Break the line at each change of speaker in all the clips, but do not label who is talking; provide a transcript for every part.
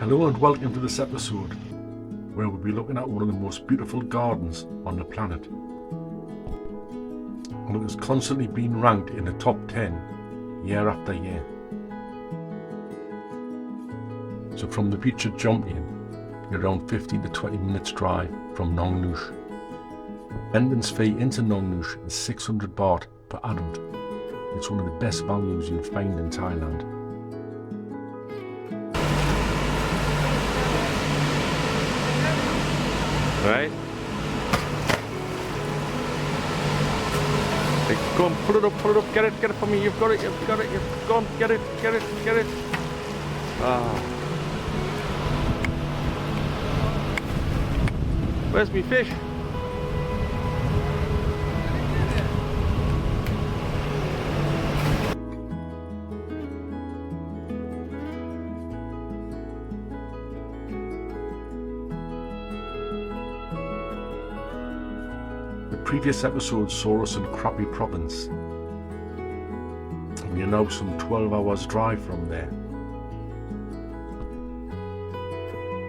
Hello and welcome to this episode where we'll be looking at one of the most beautiful gardens on the planet. And it has constantly been ranked in the top 10 year after year. So from the beach at Jomtien, you're around 15 to 20 minutes drive from Nong Nooch. Entrance fee into Nong Nooch is 600 baht per adult. It's one of the best values you'll find in Thailand.
Right? Go on, pull it up, get it for me, you've got it, go on, get it. Where's me fish?
The previous episode saw us in Krabi province. We are now some 12 hours drive from there.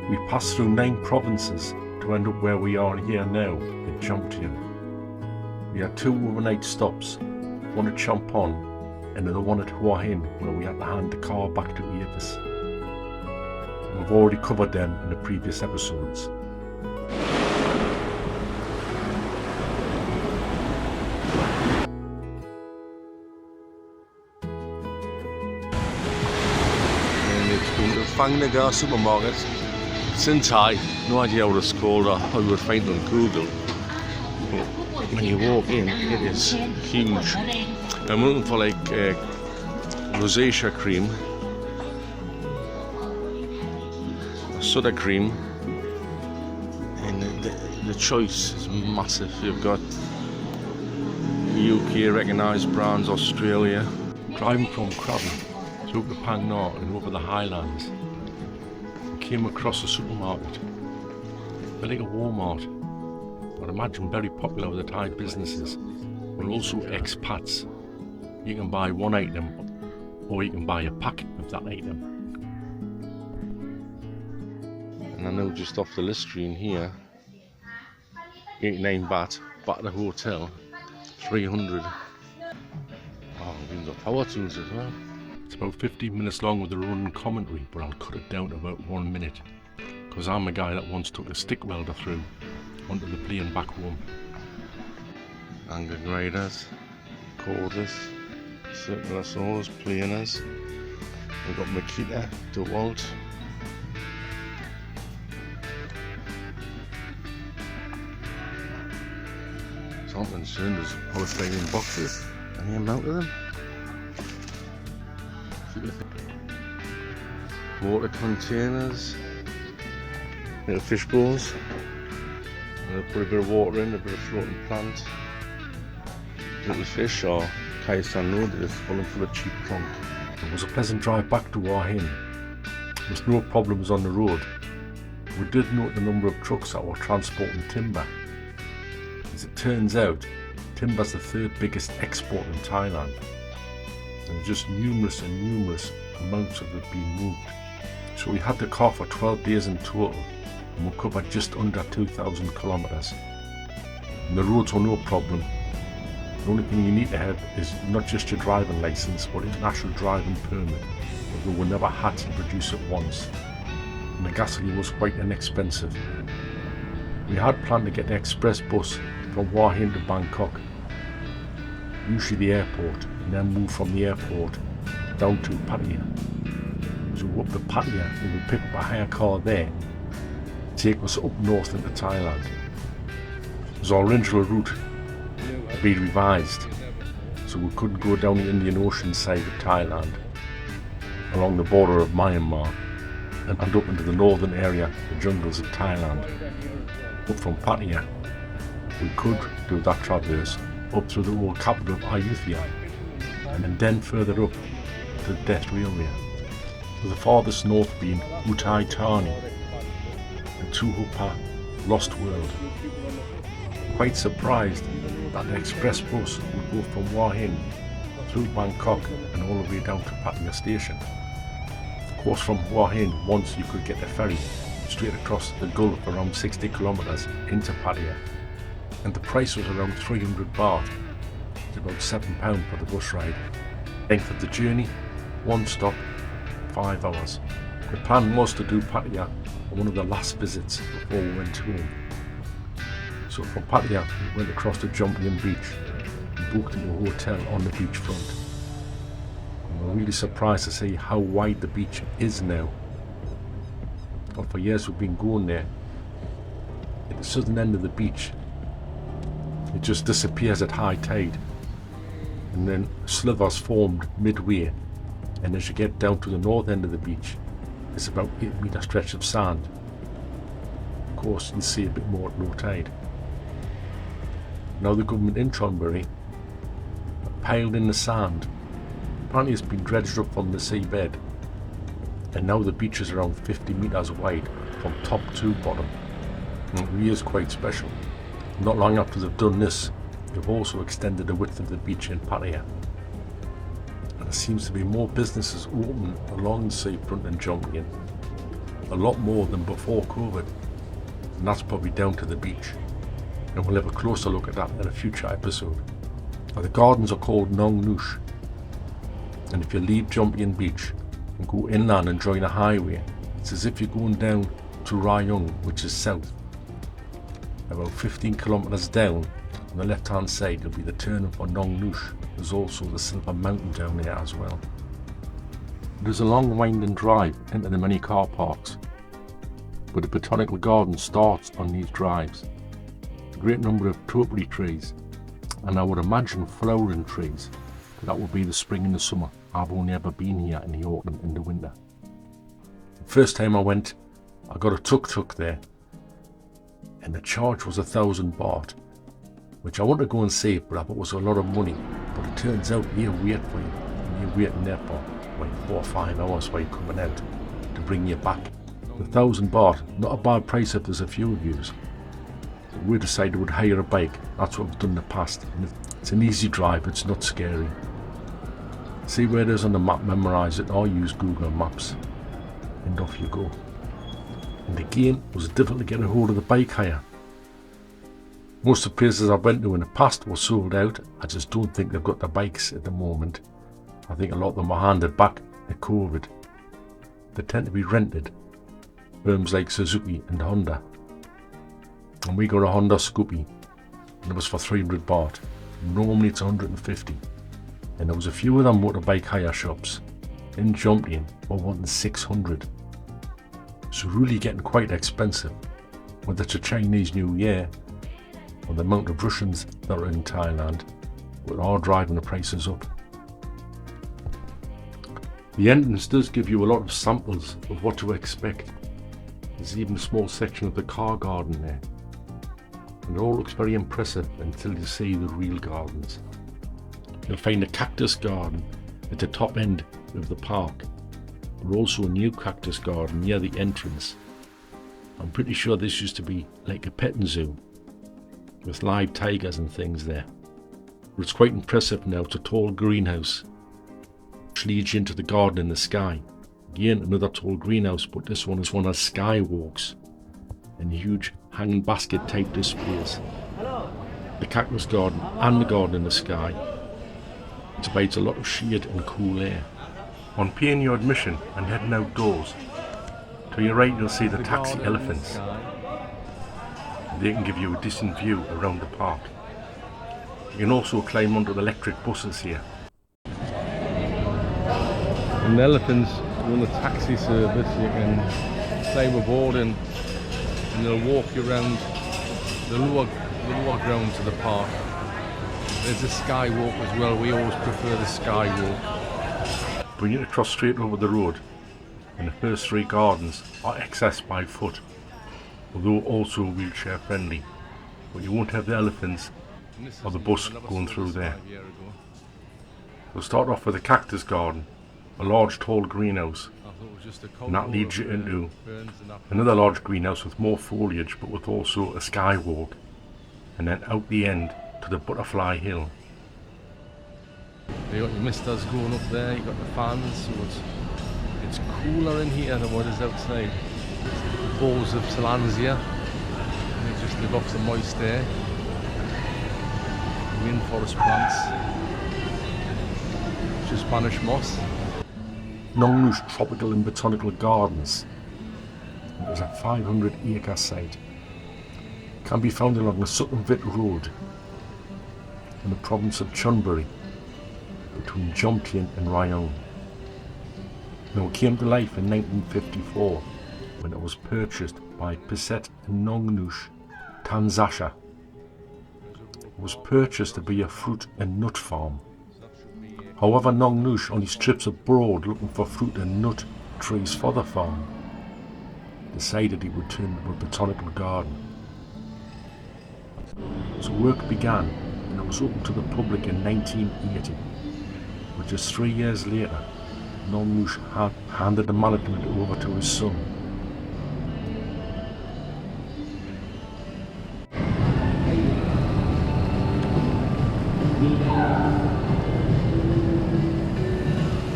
We passed through 9 provinces to end up where we are here now, in Jomtien. We had 2 overnight stops, one at Chumphon and another one at Hua Hin, where we had to hand the car back to Avis. We've already covered them in the previous episodes.
Bangkok supermarket. It's in Thai. No idea what it's called or how you would find it on Google. But when you walk in, it is huge. I'm looking for like rosacea cream, soda cream, and the choice is massive. You've got UK recognised brands, Australia.
Driving from Krabi through the Phang Nga and over the highlands, we came across a supermarket, a bit like a Walmart, but I imagine very popular with the Thai businesses, but also expats. You can buy one item or you can buy a packet of that item.
And I know just off the Listerine here, 89 baht, back at the hotel, 300. Oh, we've got power tools as well.
It's about 15 minutes long with the running commentary, but I'll cut it down to about 1 minute, because I'm a guy that once took a stick welder through onto the plane back home.
Angle graders, corders, circular saws, planers. We've got Makita, DeWalt. Something cylinders, polystyrene boxes. Any amount of them? Water containers, little fish bowls. I'll put a bit of water in, a bit of floating plant. Little fish or Kaisan Road is full of cheap trunk.
It was a pleasant drive back to Hua Hin. There was no problems on the road. We did note the number of trucks that were transporting timber. As it turns out, timber is the 3rd biggest export in Thailand. And there's just numerous amounts of it being moved. So we had the car for 12 days in total, and we covered just under 2,000 kilometers. And the roads were no problem. The only thing you need to have is not just your driving license, but a national driving permit, although we never had to produce it once. And the gasoline was quite inexpensive. We had planned to get the express bus from Hua Hin to Bangkok, usually the airport, and then move from the airport down to Pattaya. So up to Pattaya, we would pick up a hire car there, take us up north into Thailand. As our original route had been revised, so we couldn't go down the Indian Ocean side of Thailand, along the border of Myanmar, and up into the northern area, the jungles of Thailand. Up from Pattaya, we could do that traverse up through the old capital of Ayutthaya, and then further up to the Death Railway, with the farthest north being Uthai Thani and Tuhupa, Lost World. Quite surprised that the express bus would go from Hua Hin through Bangkok and all the way down to Pattaya station. course, from Hua Hin, once you could get a ferry straight across the Gulf around 60 kilometers into Pattaya, and the price was around 300 baht. It's about £7 for the bus ride. Length of the journey, one stop, 5 hours. The plan was to do Pattaya on one of the last visits before we went home. So from Pattaya we went across to Jomtien beach and booked into a hotel on the beachfront. And we're really surprised to see how wide the beach is now. Well, for years we've been going there. At the southern end of the beach, it just disappears at high tide, and then slivers formed midway, and as you get down to the north end of the beach, it's about 8-meter stretch of sand. Of course, you see a bit more at low tide. Now the government in Chonburi piled in the sand. Apparently it's been dredged up from the seabed, and now the beach is around 50 meters wide from top to bottom. And it really is quite special. Not long after they've done this, they've also extended the width of the beach in Pattaya. And there seems to be more businesses open along the seafront in Jomtien, a lot more than before COVID, and that's probably down to the beach. And we'll have a closer look at that in a future episode. Now, the gardens are called Nong Nooch, and if you leave Jomtien beach and go inland and join a highway, it's as if you're going down to Rayong, which is south. About 15 kilometers down on the left hand side will be the turning for Nong Nooch. There's also the Silver Mountain down there as well. There's a long winding drive into the many car parks, but the Botanical Garden starts on these drives. A great number of topiary trees, and I would imagine flowering trees, but that would be the spring and the summer. I've only ever been here in the autumn and the winter. The first time I went, I got a tuk-tuk there, and the charge was 1,000 baht, which I want to go and save, but I thought it was a lot of money. But it turns out you wait for you, and you're waiting there for like 4 or 5 hours while you're coming out to bring you back. 1,000 baht, not a bad price if there's a few of yous. So we decided we'd hire a bike. That's what we've done in the past. And it's an easy drive, it's not scary. See where it is on the map, memorise it, or use Google Maps, and off you go. And again, it was difficult to get a hold of the bike hire. Most of the places I went to in the past were sold out. I just don't think they've got the bikes at the moment. I think a lot of them were handed back at COVID. They tend to be rented. Firms like Suzuki and Honda. And we got a Honda Scoopy, and it was for 300 baht. Normally it's 150. And there was a few of them motorbike hire shops in Jomtien for more than 600. So really getting quite expensive, whether it's a Chinese New Year or the amount of Russians that are in Thailand, but are driving the prices up. The entrance does give you a lot of samples of what to expect. There's even a small section of the car garden there, and it all looks very impressive until you see the real gardens. You'll find a cactus garden at the top end of the park, but also a new cactus garden near the entrance. I'm pretty sure this used to be like a petting zoo with live tigers and things there. But it's quite impressive now. It's a tall greenhouse which leads you into the garden in the sky. Again, another tall greenhouse, but this one is one of skywalks and huge hanging basket type displays. The cactus garden and the garden in the sky provides a lot of shade and cool air. On paying your admission and heading outdoors, to your right you'll see the taxi elephants. They can give you a decent view around the park. You can also climb onto the electric buses here. And the elephants run a taxi service. You can climb aboard and they'll walk you around the lower grounds of the park. There's a skywalk as well. We always prefer the skywalk. But you need to cross straight over the road, and the first 3 gardens are accessed by foot, although also wheelchair friendly. But you won't have the elephants or the bus going through there. We'll start off with the cactus garden, a large tall greenhouse, and that leads you into another large greenhouse with more foliage but with also a skywalk, and then out the end to the butterfly hill. You got your misters going up there, you got the fans, so
It's cooler in here than what is outside. The bowls of Tillandsia. They just live off the moist air. Rainforest plants. Just Spanish moss.
Nong Nooch Tropical and Botanical Gardens. It is a 500-acre site. Can be found along the Sukhumvit Road in the province of Chonburi, between Jomtien and Rayong. Now it came to life in 1954 when it was purchased by Piset and Nong Nooch Tanzasha. It was purchased to be a fruit and nut farm. However, Nong Nooch, on his trips abroad looking for fruit and nut trees for the farm, decided he would turn into a botanical garden. So work began and it was open to the public in 1980. But just 3 years later, Nong Nooch had handed the management over to his son.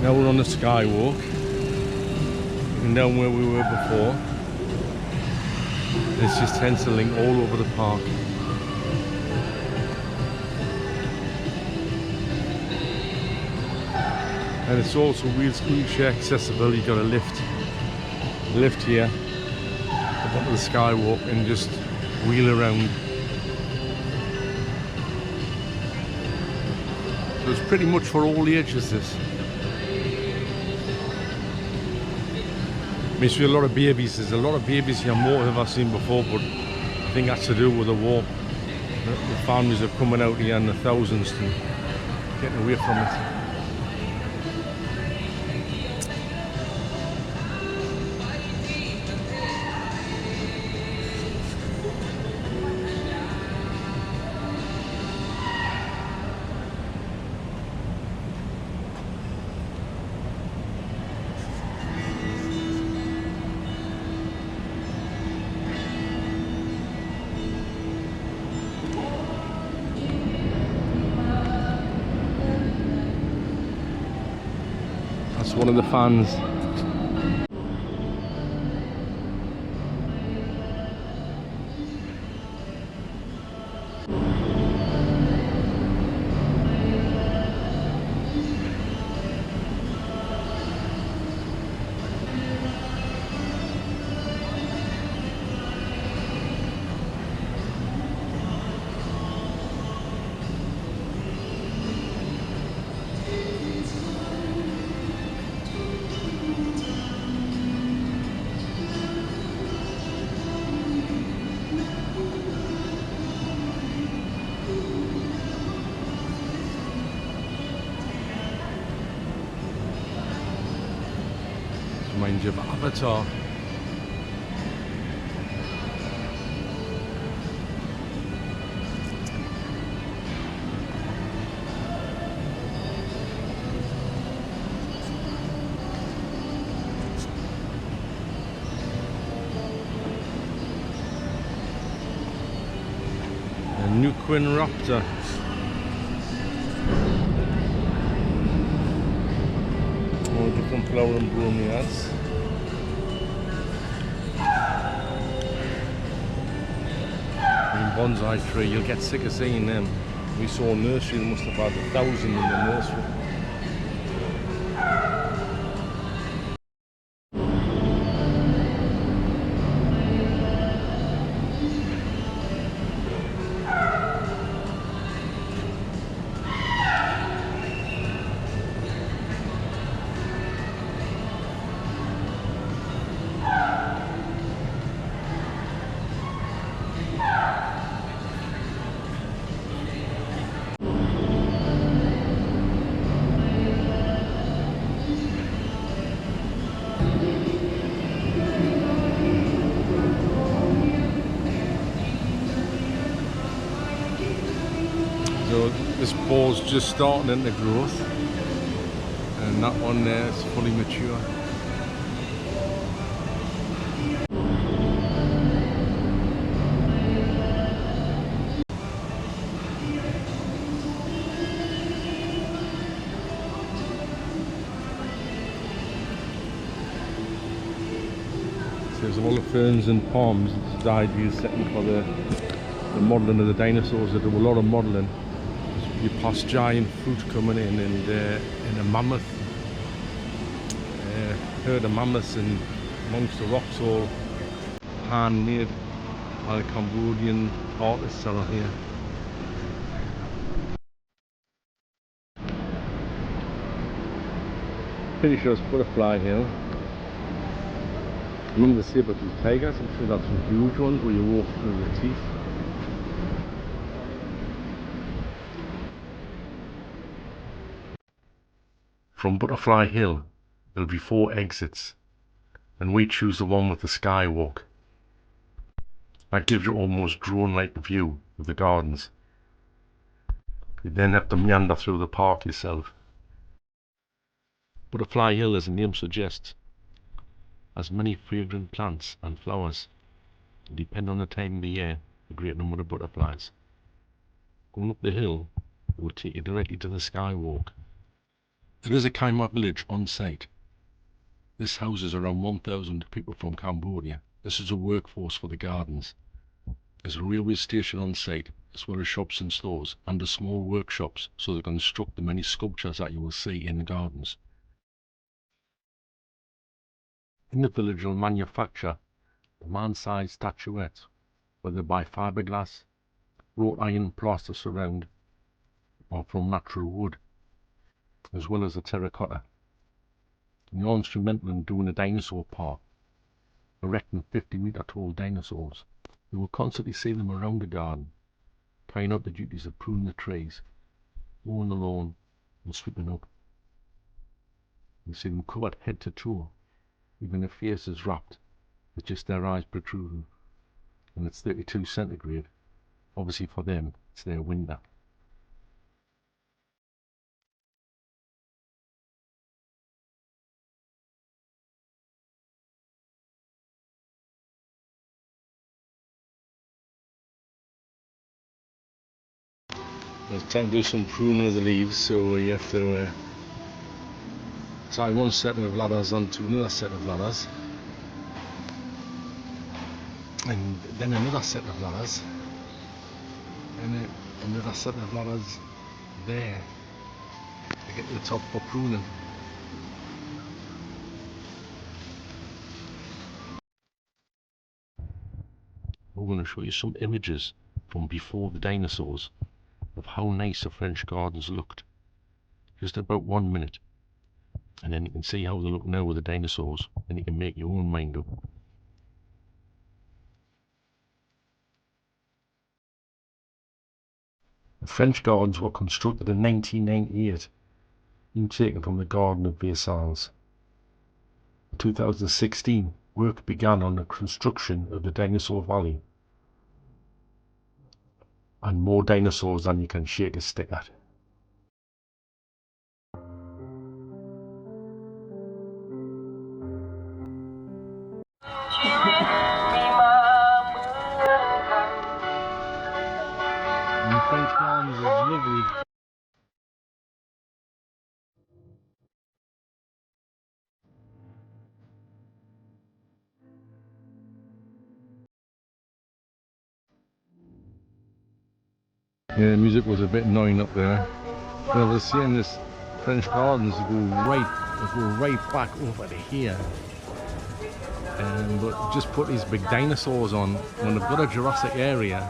Now we're on the skywalk, and down where we were before. There's just tensilling all over the park. And it's also wheelchair accessible. You've got a lift here, up onto the skywalk and just wheel around. So it's pretty much for all ages, this. I mean, it's for a lot of babies. There's a lot of babies here, more than I've seen before, but I think that's to do with the war. The families are coming out here in the thousands and getting away from it. That's one of the fans. Reminds you of Avatar. A Nuquin Raptor. All different flower and bromeliads. Bonsai tree, you'll get sick of seeing them. We saw a nursery, they must have had 1,000 in the nursery. So this ball's just starting into growth, and that one there is fully mature. There's all the ferns and palms. This is ideal setting for the modelling of the dinosaurs. They do a lot of modelling. You pass giant fruit coming in and a mammoth, herd of mammoths and amongst the rocks, all handmade by the Cambodian artists that are here. Pretty sure it's Butterfly Hill. Among the saber-toothed tigers, I'm sure that's some huge ones where you walk through the teeth. From Butterfly Hill, there'll be 4 exits, and we choose the one with the skywalk. That gives you almost drone-like view of the gardens. You then have to meander through the park yourself. Butterfly Hill, as the name suggests, has many fragrant plants and flowers. Depending on the time of the year, a great number of butterflies. Going up the hill will take you directly to the skywalk. There is a Khmer village on site. This houses around 1,000 people from Cambodia. This is a workforce for the gardens. There's a railway station on site, as well as shops and stores, and a small workshops, so they can construct the many sculptures that you will see in the gardens. In the village will manufacture the man-sized statuettes, whether by fiberglass, wrought iron plaster surround, or from natural wood, as well as the terracotta. And you're instrumental in doing a dinosaur park, erecting 50-meter tall dinosaurs. You will constantly see them around the garden, carrying out the duties of pruning the trees, mowing the lawn, and sweeping up. You see them covered head to toe, even their faces wrapped, with just their eyes protruding. And it's 32 centigrade. Obviously for them, it's their winter. It's time to do some pruning of the leaves, so you have to tie one set of ladders onto another set of ladders, and then another set of ladders, and another set of ladders there to get to the top for pruning. I'm going to show you some images from before the dinosaurs of how nice the French gardens looked. Just about 1 minute. And then you can see how they look now with the dinosaurs, and you can make your own mind up. The French gardens were constructed in 1998, being taken from the Garden of Versailles. In 2016, work began on the construction of the Dinosaur Valley, and more dinosaurs than you can shake a stick at. And the French gardens is lovely. Yeah, the music was a bit annoying up there. But I was seeing this French gardens go right back over to here. But just put these big dinosaurs on when they've got a Jurassic area.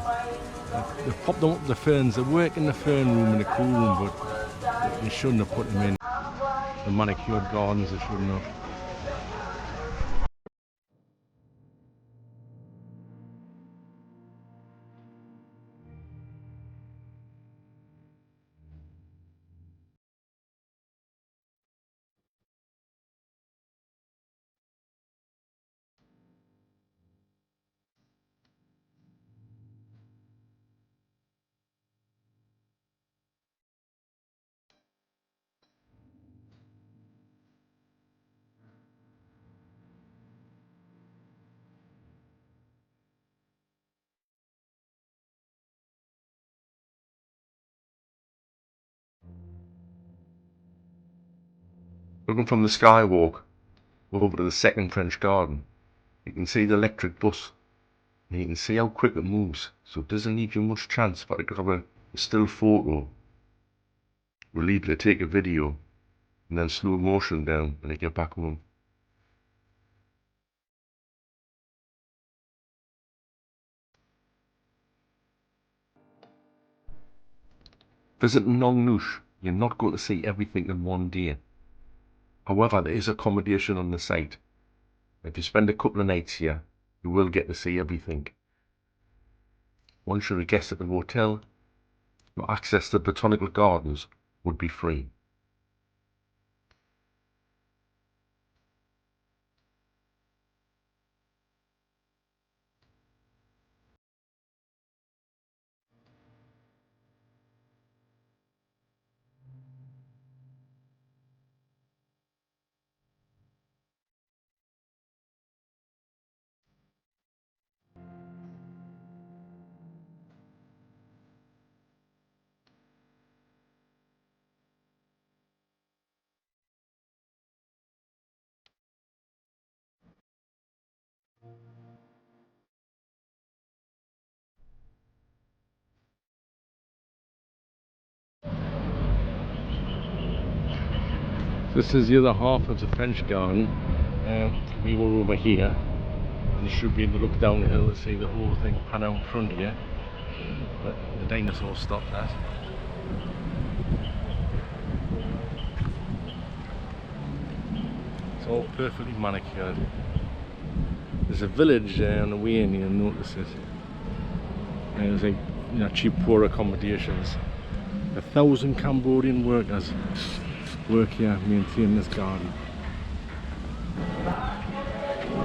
They've popped them up the ferns. They work in the fern room and the cool room, but you shouldn't have put them in the manicured gardens. They shouldn't have. Looking from the skywalk, we're over to the second French garden. You can see the electric bus, and you can see how quick it moves, so it doesn't leave you much chance for it to grab a still photo. We'll leave you to take a video and then slow motion down when you get back home. Visiting Nong Nooch, you're not going to see everything in one day. However, there is accommodation on the site. If you spend a couple of nights here, you will get to see everything. Once you're a guest at the hotel, your access to the botanical gardens would be free. This is the other half of the French garden. We were over here, and you should be able to look down the hill to see the whole thing pan out in front of you. But the dinosaurs stopped that. It's all perfectly manicured. There's a village on the way in, you'll notice it. And there's like cheap poor accommodations. 1,000 Cambodian workers work here maintaining this garden.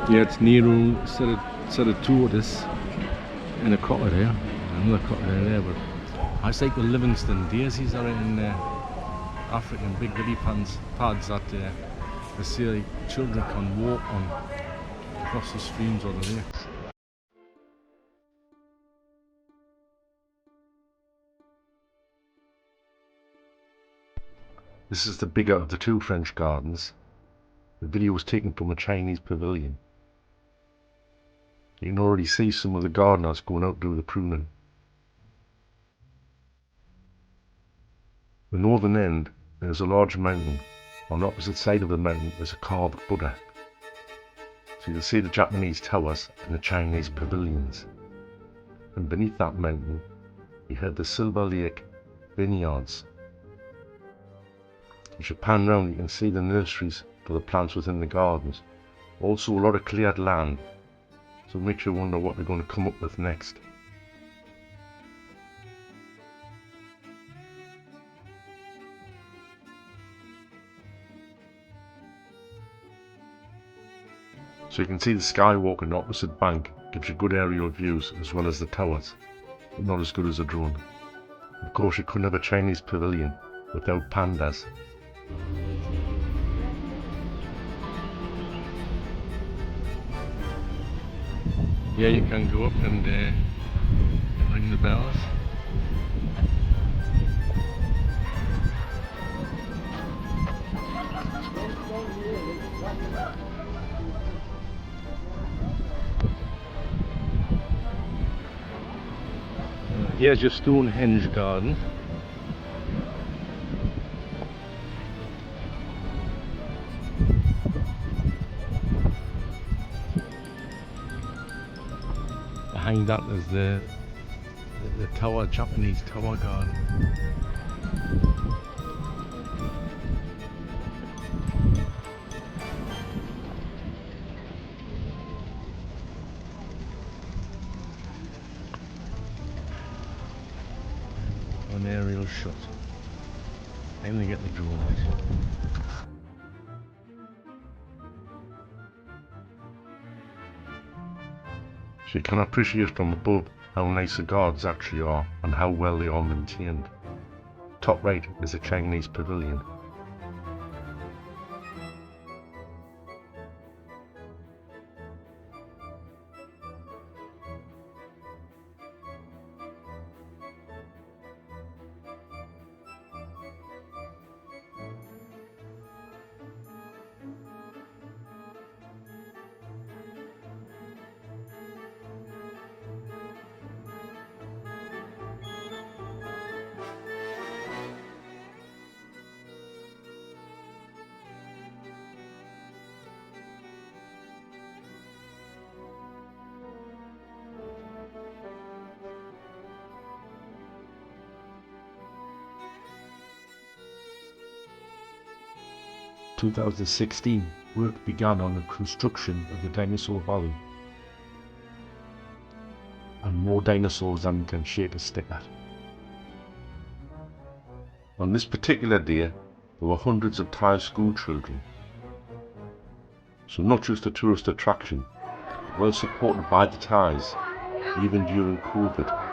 Yeah, it's Nero set of tortoise and a crocodile, another crocodile there, but I just like the Livingston daisies are in African big lily pads that they say like, children can walk on across the streams or the lakes. This is the bigger of the two French gardens. The video was taken from a Chinese pavilion. You can already see some of the gardeners going out to do the pruning. The northern end, there's a large mountain. On the opposite side of the mountain there's a carved Buddha. So you'll see the Japanese towers and the Chinese pavilions. And beneath that mountain, you have the Silver Lake vineyards. As you pan round, you can see the nurseries for the plants within the gardens. Also a lot of cleared land, so it makes you wonder what they're going to come up with next. So you can see the skywalk on the opposite bank, gives you good aerial views as well as the towers, but not as good as a drone. Of course you couldn't have a Chinese pavilion without pandas. Yeah, you can go up and ring the bells. Here's your Stonehenge garden. Behind that is the tower, Japanese tower garden. An aerial shot. I'm gonna get the drone out. So you can appreciate from above how nice the gardens actually are and how well they are maintained. Top right is a Chinese pavilion.
2016, work began on the construction of the Dinosaur Valley, and more dinosaurs than you can shake a stick at. On this particular day, there were hundreds of Thai school children, so not just a tourist attraction, well supported by the Thais, even during COVID.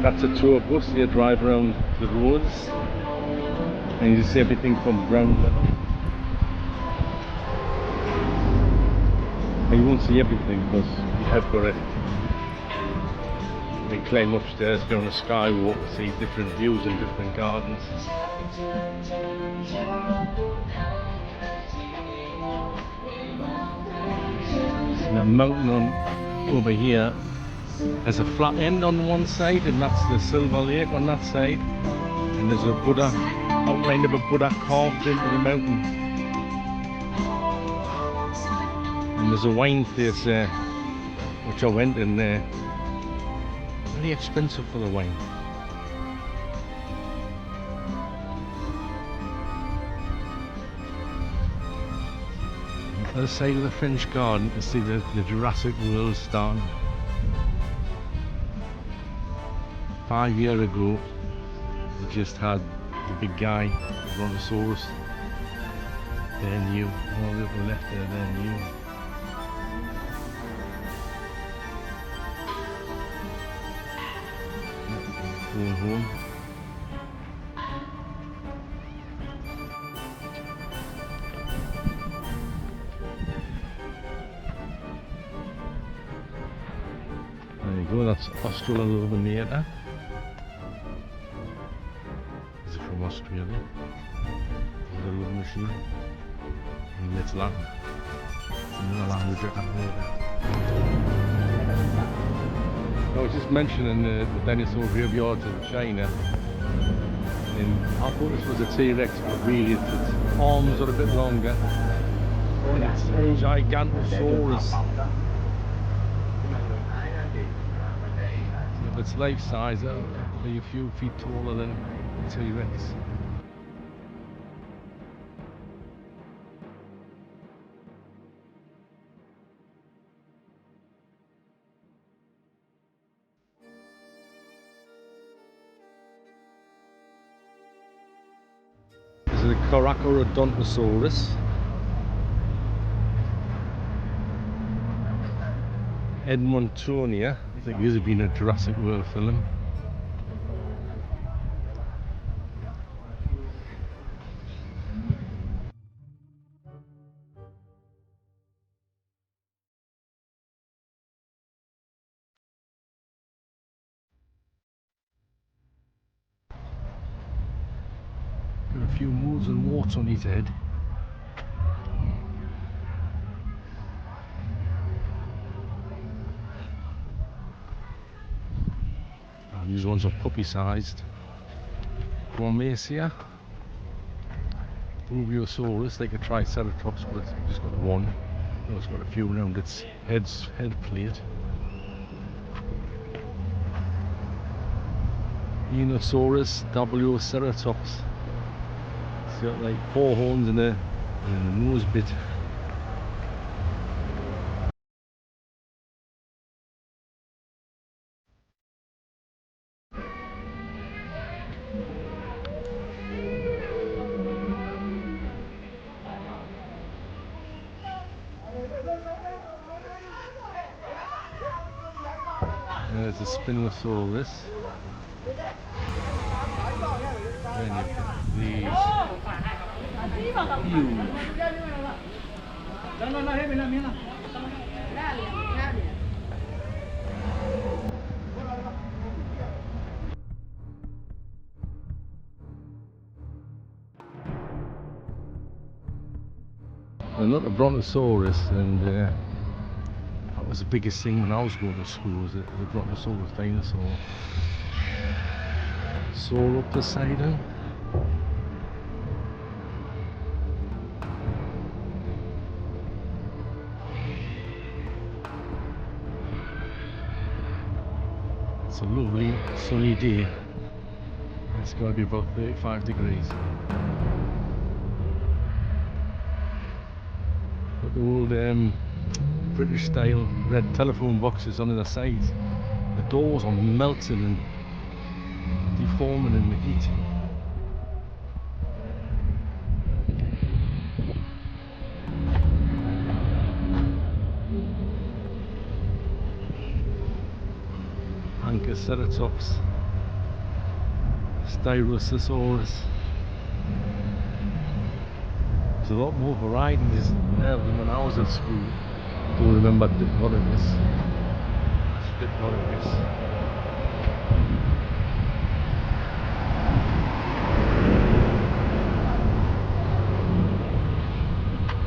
That's a tour bus. You drive around the roads and you see everything from ground level. And you won't see everything because you have got it. We climb upstairs, go on a skywalk, see different views in different gardens. And a mountain over here has a flat end on one side, and that's the Silver Lake on that side. And there's a Buddha, outline of a Buddha carved into the mountain. And there's a wine place there, which I went in there. Very expensive for the wine. On the other side of the French Garden, you can see the Jurassic World stand. 5 years ago, we just had the big guy, the Brontosaurus. They're new. All the people left there, they're new. Going home. There you go, that's Australopithecia. Is it from Australia? Is it a little machine? And it's Latin. It's another language I can't hear. I was just mentioning the dinosaur graveyards in China, and I thought this was a T-Rex, but really its arms are a bit longer. And it's a Gigantosaurus. If it's life size, it'll be a few feet taller than a T-Rex. This is a Caracorodontosaurus. Edmontonia, I think this has been a Jurassic World film. Got a few moles and warts on his head. These ones are puppy-sized. Guamacea, Rubiosaurus, like a Triceratops, but it's just got one. Oh, it's got a few around its head plate. Enosaurus, Wceratops. It's got like 4 horns and a nose bit. There's a Spinosaurus. Then you've got these huge.
another Brontosaurus, and that was the biggest thing when I was going to school, was the Brontosaurus dinosaur. Sauroposeidon. It's a lovely sunny day. It's got to be about 35 degrees. Got the old British style red telephone boxes on the side. The doors are melting and deforming in the heat. Anchiceratops, Styrosaurus. There's a lot more varieties now than when I was at school. Don't remember Diplodogus.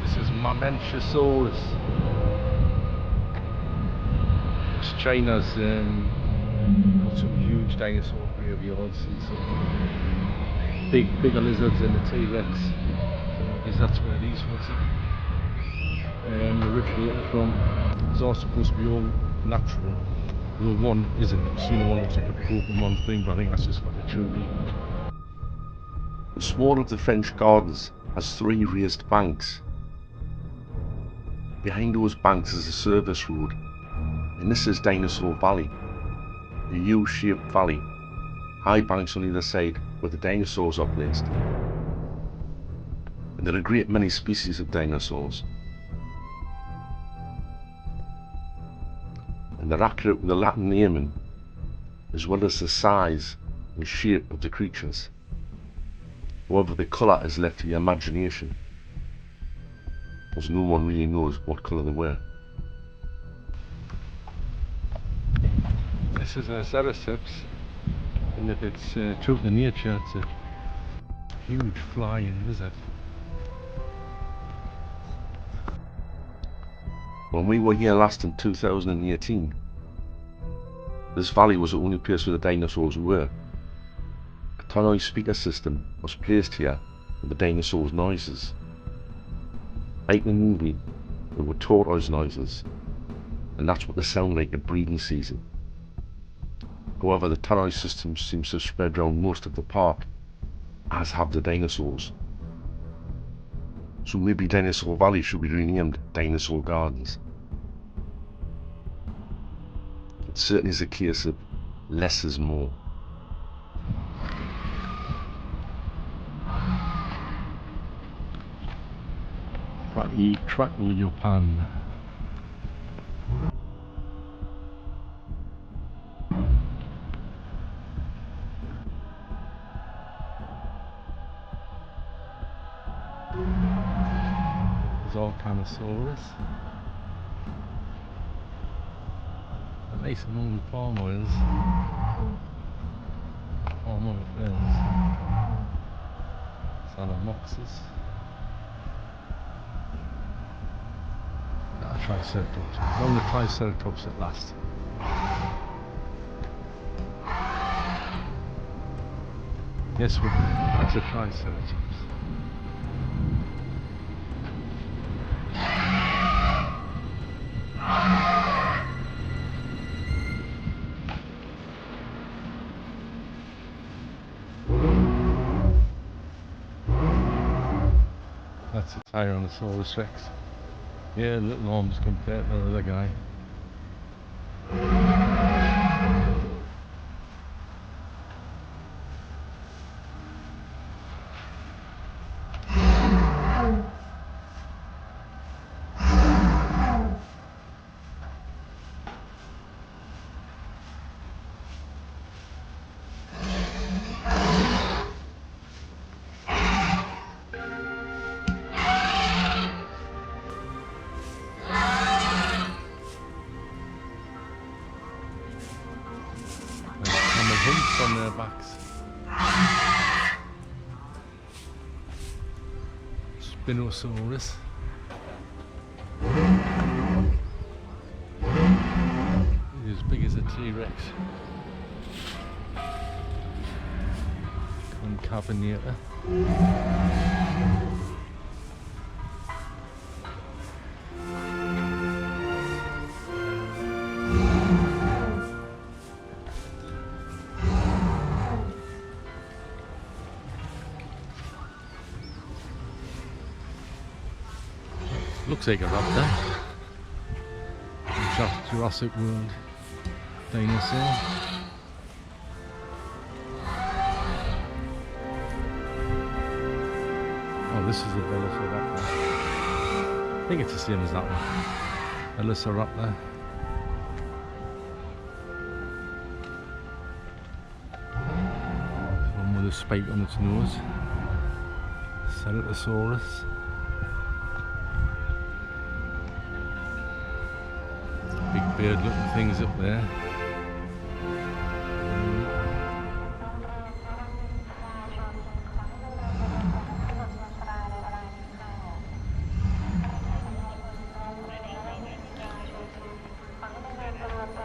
This is Mamenchisaurus. It's China's got some huge dinosaur graveyards and some bigger lizards and the T-Rex. That's where these ones originated from. It's all supposed to be all natural. Well, one isn't. I've seen one looks like a Pokemon thing, but I think that's just what it should be.
The small of the French gardens has 3 raised banks. Behind those banks is a service road, and this is Dinosaur Valley, a U-shaped valley, high banks on either side where the dinosaurs are placed. And there are a great many species of dinosaurs. And they're accurate with the Latin naming, as well as the size and shape of the creatures. However, the colour is left to the imagination, as no one really knows what colour they were.
This is a Ceratops, and if it's true to nature, it's a huge flying lizard.
When we were here last in 2018, this valley was the only place where the dinosaurs were. A tannoy speaker system was placed here with the dinosaurs' noises. Like in the movie, there were tortoise noises, and that's what they sound like at breeding season. However, the tannoy system seems to have spread around most of the park, as have the dinosaurs. So maybe Dinosaur Valley should be renamed Dinosaur Gardens. It certainly is a case of less is more.
Trackle your pan. There's all Alcanosaurus. A nice among the palm oils. Palm oil ferns. Salamoxis. Triceratops. On the Triceratops at last. Yes, that's a Triceratops. That's a Tyrannosaurus Rex. Yeah, little arms compared to the other guy. Humps on their backs. Spinosaurus.
T-Rex. Concavenator. Looks like a raptor. Jurassic World dinosaur. Oh, this is a Velociraptor. I think it's the same as that one. Velociraptor. One with a spike on its nose. Ceratosaurus. Big bird looking things up there.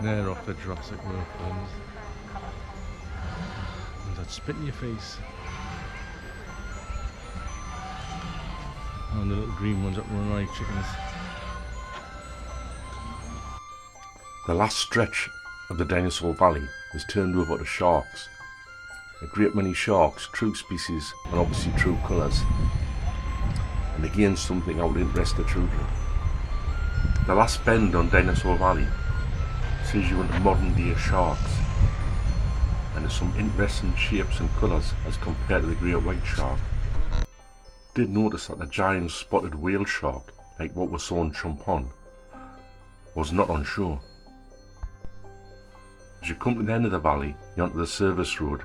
They're off the Jurassic World films. And that spit in your face. And the little green ones that run like chickens. The last stretch of the Dinosaur Valley is turned over to sharks. A great many sharks, true species and obviously true colours. And again something that would interest the children. The last bend on Dinosaur Valley sees you into modern day sharks. And there's some interesting shapes and colours as compared to the great white shark. Did notice that the giant spotted whale shark, like what we saw in Chumphon, was not on shore. As you come to the end of the valley, you're onto the service road.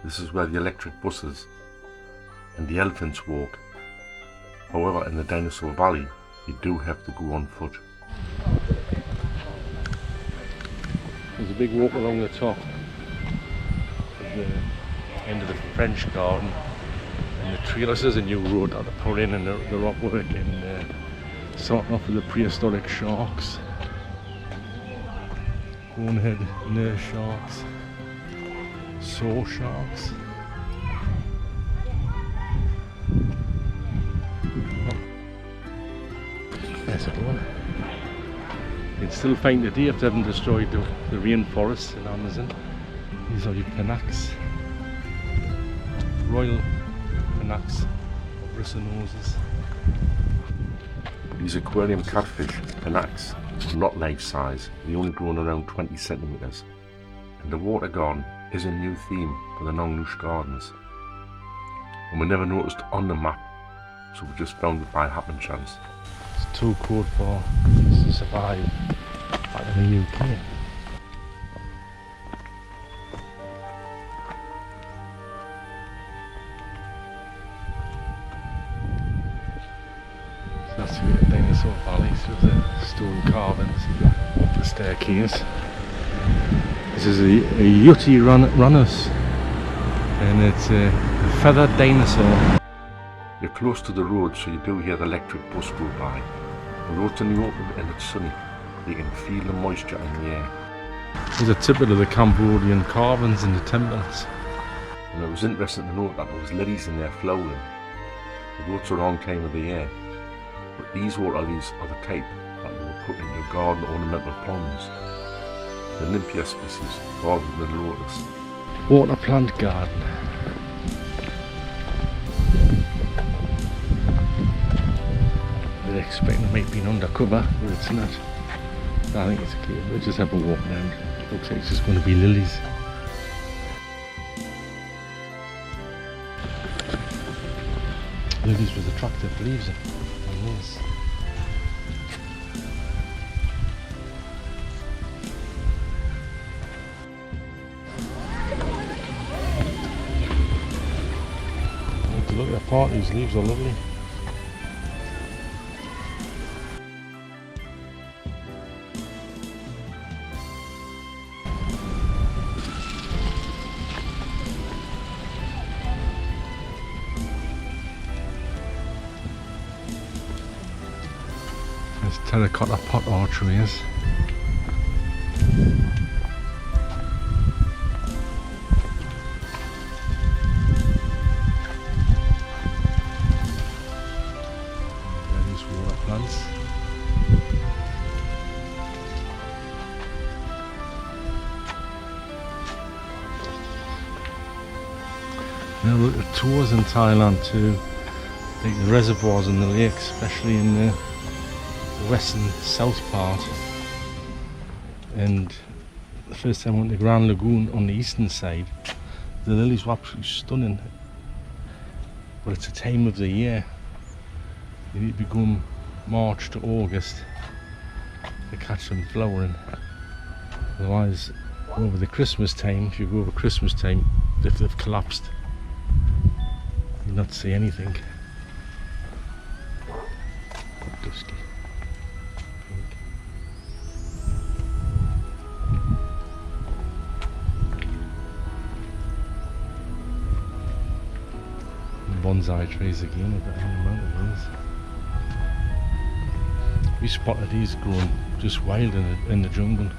This is where the electric buses and the elephants walk. However, in the Dinosaur Valley, you do have to go on foot. There's a big walk along the top of the end of the French Garden, and the trail. This is a new road that they put in, and the rock work and starting off with the prehistoric sharks. Bonehead nurse sharks, saw sharks. There's a one. You can still find today if they haven't destroyed the rainforests in Amazon. These are your panax, royal panax, bristlenoses. These aquarium catfish, panax, are not life size. They only grown around 20 centimetres. And the water garden is a new theme for the Nong Nooch Gardens. And we never noticed on the map, so we just found it by happen chance. It's too cold for us to survive back in the UK. So that's the Dinosaur Valley, so the stone carvings up the staircase. This is a Yutyrannus, and it's a feathered dinosaur. You're close to the road, so you do hear the electric bus go by. Although it's in the open and it's sunny, you can feel the moisture in the air. These are typical of the Cambodian carvings in the temples. And it was interesting to note that there was lilies in there flowering. Although it's the wrong time of the year. But these water lilies are the type that they were put in your garden ornamental ponds. The Nymphaea species rather than the lotus. Water plant garden. They're expecting it might be undercover, but it's not. I think it's cute. We'll just have a walk around. Looks like it's just going to be lilies. Lilies with attractive leaves on this. Look at the part, these leaves are lovely. There's terracotta pot archways.
Now look at tours in Thailand too. Like the reservoirs and the lakes, especially in the west and south part. And the first time I went to Grand Lagoon on the eastern side, the lilies were absolutely stunning. But it's a time of the year. You need to be going March to August to catch them flowering. Otherwise, over the Christmas time, if you go over Christmas time, if they've collapsed, you'll not see anything. Dusky. Bonsai trees again at the mountain hills. We spotted these growing just wild in the jungle.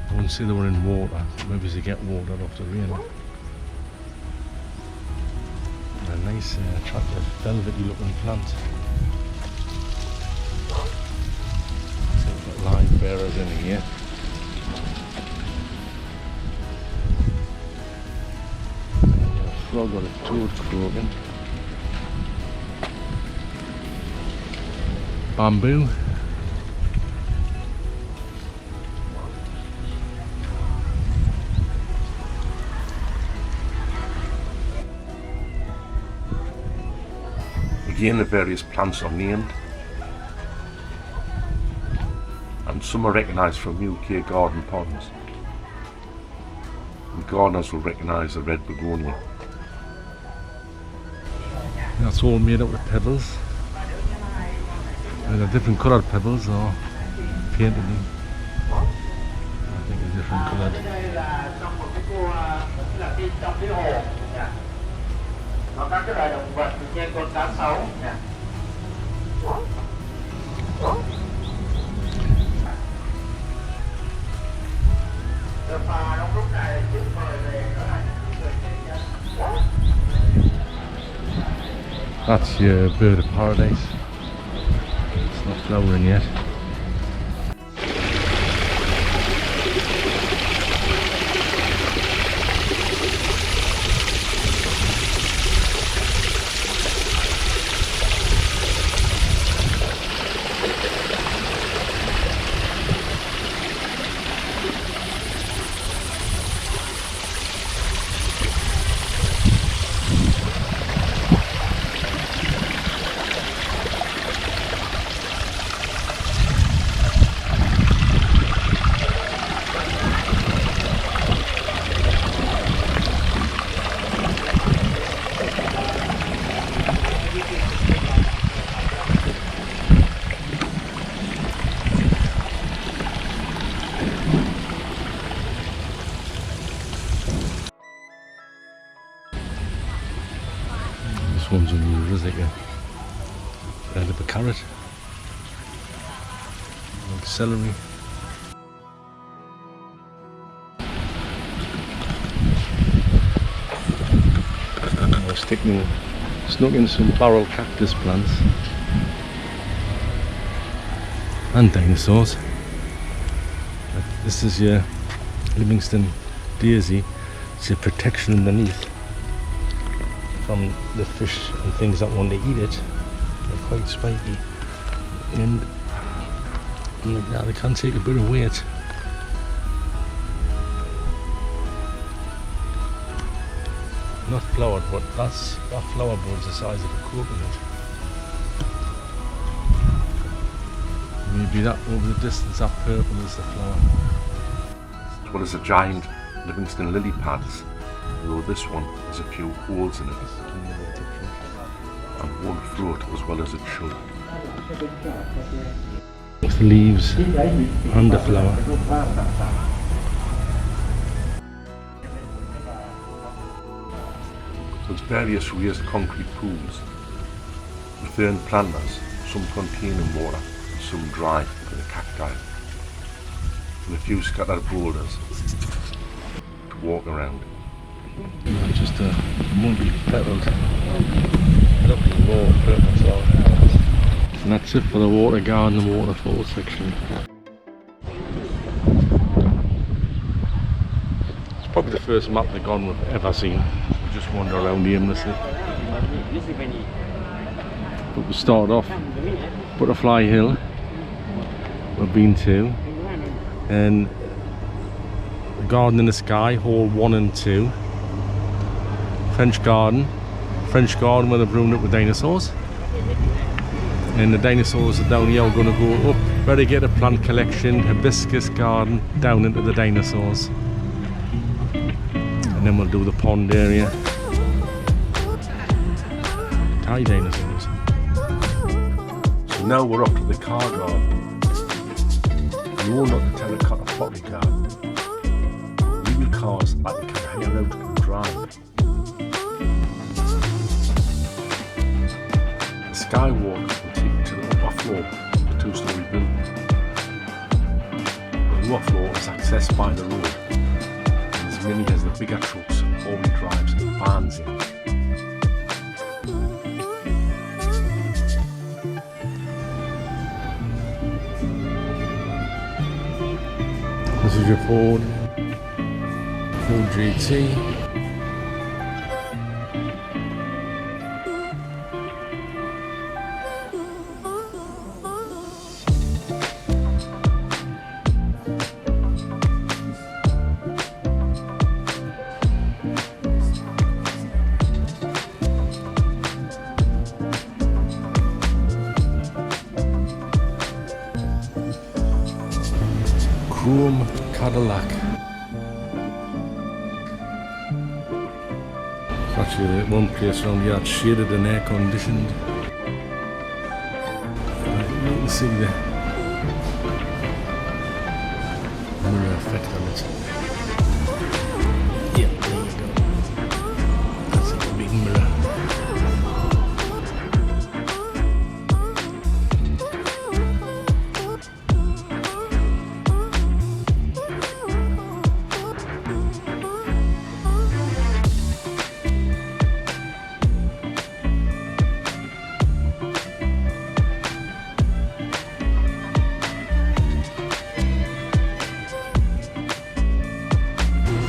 I wouldn't say they were in water, maybe they get water off the rain. A nice attractive velvety looking plant. Got live bearers in here. A frog or a toad croaking. Bamboo.
Again, the various plants are named, and some are recognised from UK garden ponds. And gardeners will recognise the red begonia.
That's all made up with pebbles. They're different coloured pebbles or painted in. I think they're different coloured.
Các cái loài động vật như con cá sấu nè. Và trong lúc này chúng mời về đó là những người trên nhân.
That's your bird of paradise. It's not flowering yet. This one's unusual, is like a end of a carrot, like celery. I was snuck in some barrel cactus plants and dinosaurs. This is your Livingston daisy. It's your protection underneath from the fish and things that want to eat it. They're quite spiky, and like that, they can take a bit of weight. Not flowered, but that flower bud's the size of a coconut. Maybe that over the distance, that purple is the flower.
As well as the giant Livingston lily pads, although this one has a few holes in it, and won't float as well as it should.
The leaves and the flower.
There's various raised concrete pools with fern planters, some containing water and some dry for the cacti, and a few scattered boulders to walk around.
Just a multi-petaled, lovely raw purple flower. And that's it for the water garden and waterfall section. It's probably the first map of the garden we've ever seen. We just wander around aimlessly. But we started off Butterfly Hill, we've been to, and the Garden in the Sky, hole 1 and 2, French Garden where they've roomed up with dinosaurs, and the dinosaurs are down here. We're going to go up, variegated plant collection, hibiscus garden, down into the dinosaurs, and then we'll do the pond area. Thai dinosaurs.
So now we're up to the car garden. You will not the terracotta pottery garden. Leaving cars like they can hire out and drive. The skywalk will take you to the upper floor of the 2-storey building. The lower floor is accessed by the road, and as many as the bigger trucks, 4-wheel drives and vans in.
This is your Ford GT.
Chrome Cadillac.
Actually, the one place around here that's shaded and air conditioned. You can see the mirror effect on it. Yeah, there you go. That's a big mirror.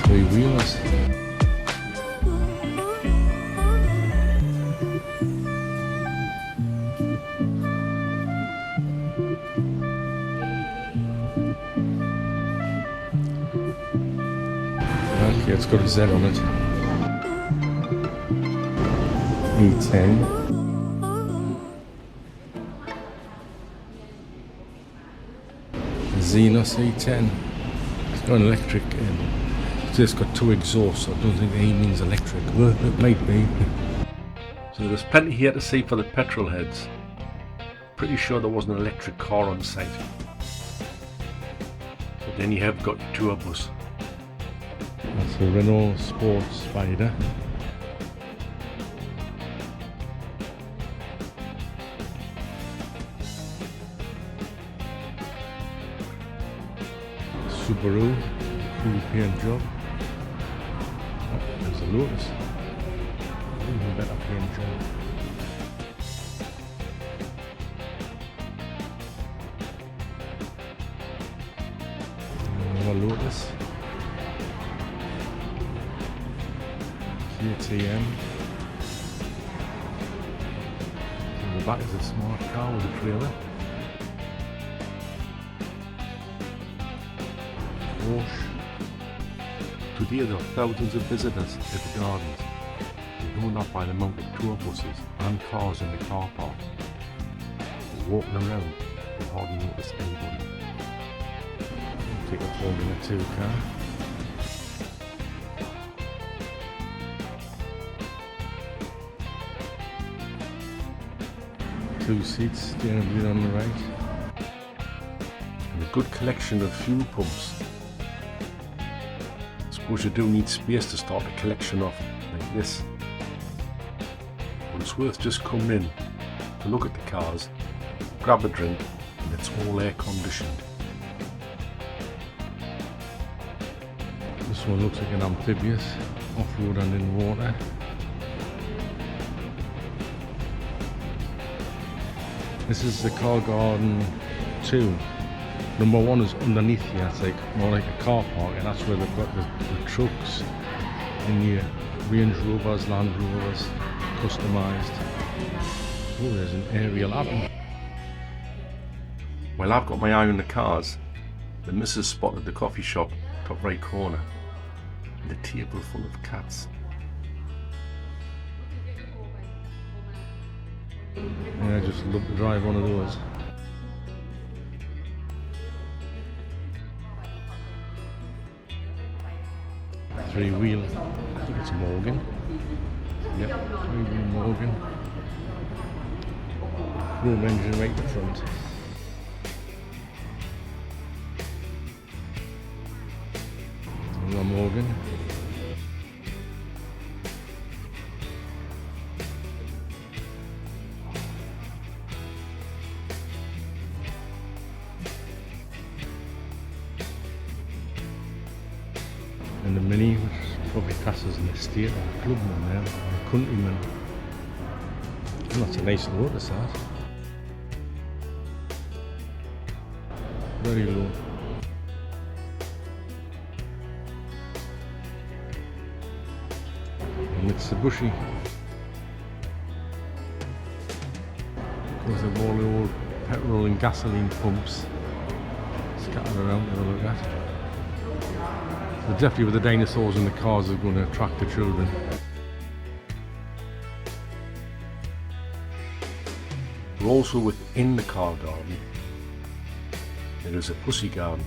Three-wheelers. Okay, it's got a Z on it. E10. Xenos E10. It's got an electric and it's got 2 exhausts, so I don't think E means electric. Well, it might be.
So there's plenty here to see for the petrol heads. Pretty sure there wasn't an electric car on site. But then you have got your tour bus.
That's a Renault Sport Spider. Subaru, full paint job. Oh, there's a Lotus. Even better paint job. Another Lotus. KTM. In the back is a smart car with a trailer. Porsche.
Today there are thousands of visitors at the gardens. You know that by the amount of tour buses and cars in the car park. But walking around, you hardly notice anybody.
Take a Formula 2 car. Two seats, steering wheel on the right.
And a good collection of fuel pumps. I suppose you do need space to start a collection off like this. But it's worth just coming in to look at the cars, grab a drink, and it's all air conditioned.
This one looks like an amphibious, off-road and in water. This is the car garden 2. Number 1 is underneath here. It's like more like a car park, and that's where they've got the trucks in your Range Rovers, Land Rovers, customised. Oh, there's an aerial atom.
Well, I've got my eye on the cars. The missus spotted the coffee shop, top right corner, and a table full of cats.
Yeah, I just love to drive one of those. Three-wheel, I think it's a Morgan. Yep, three-wheel Morgan. Chrome engine right at the front. Another Morgan. And the Mini, which is probably classed as an estate or a clubman there, or a countryman. And that's a nice Lotus, that. Very low. And it's the bushy. Because of all the old petrol and gasoline pumps scattered around to have a look at. So definitely with the dinosaurs and the cars are going to attract the children.
We're also within the car garden. There is a pussy garden.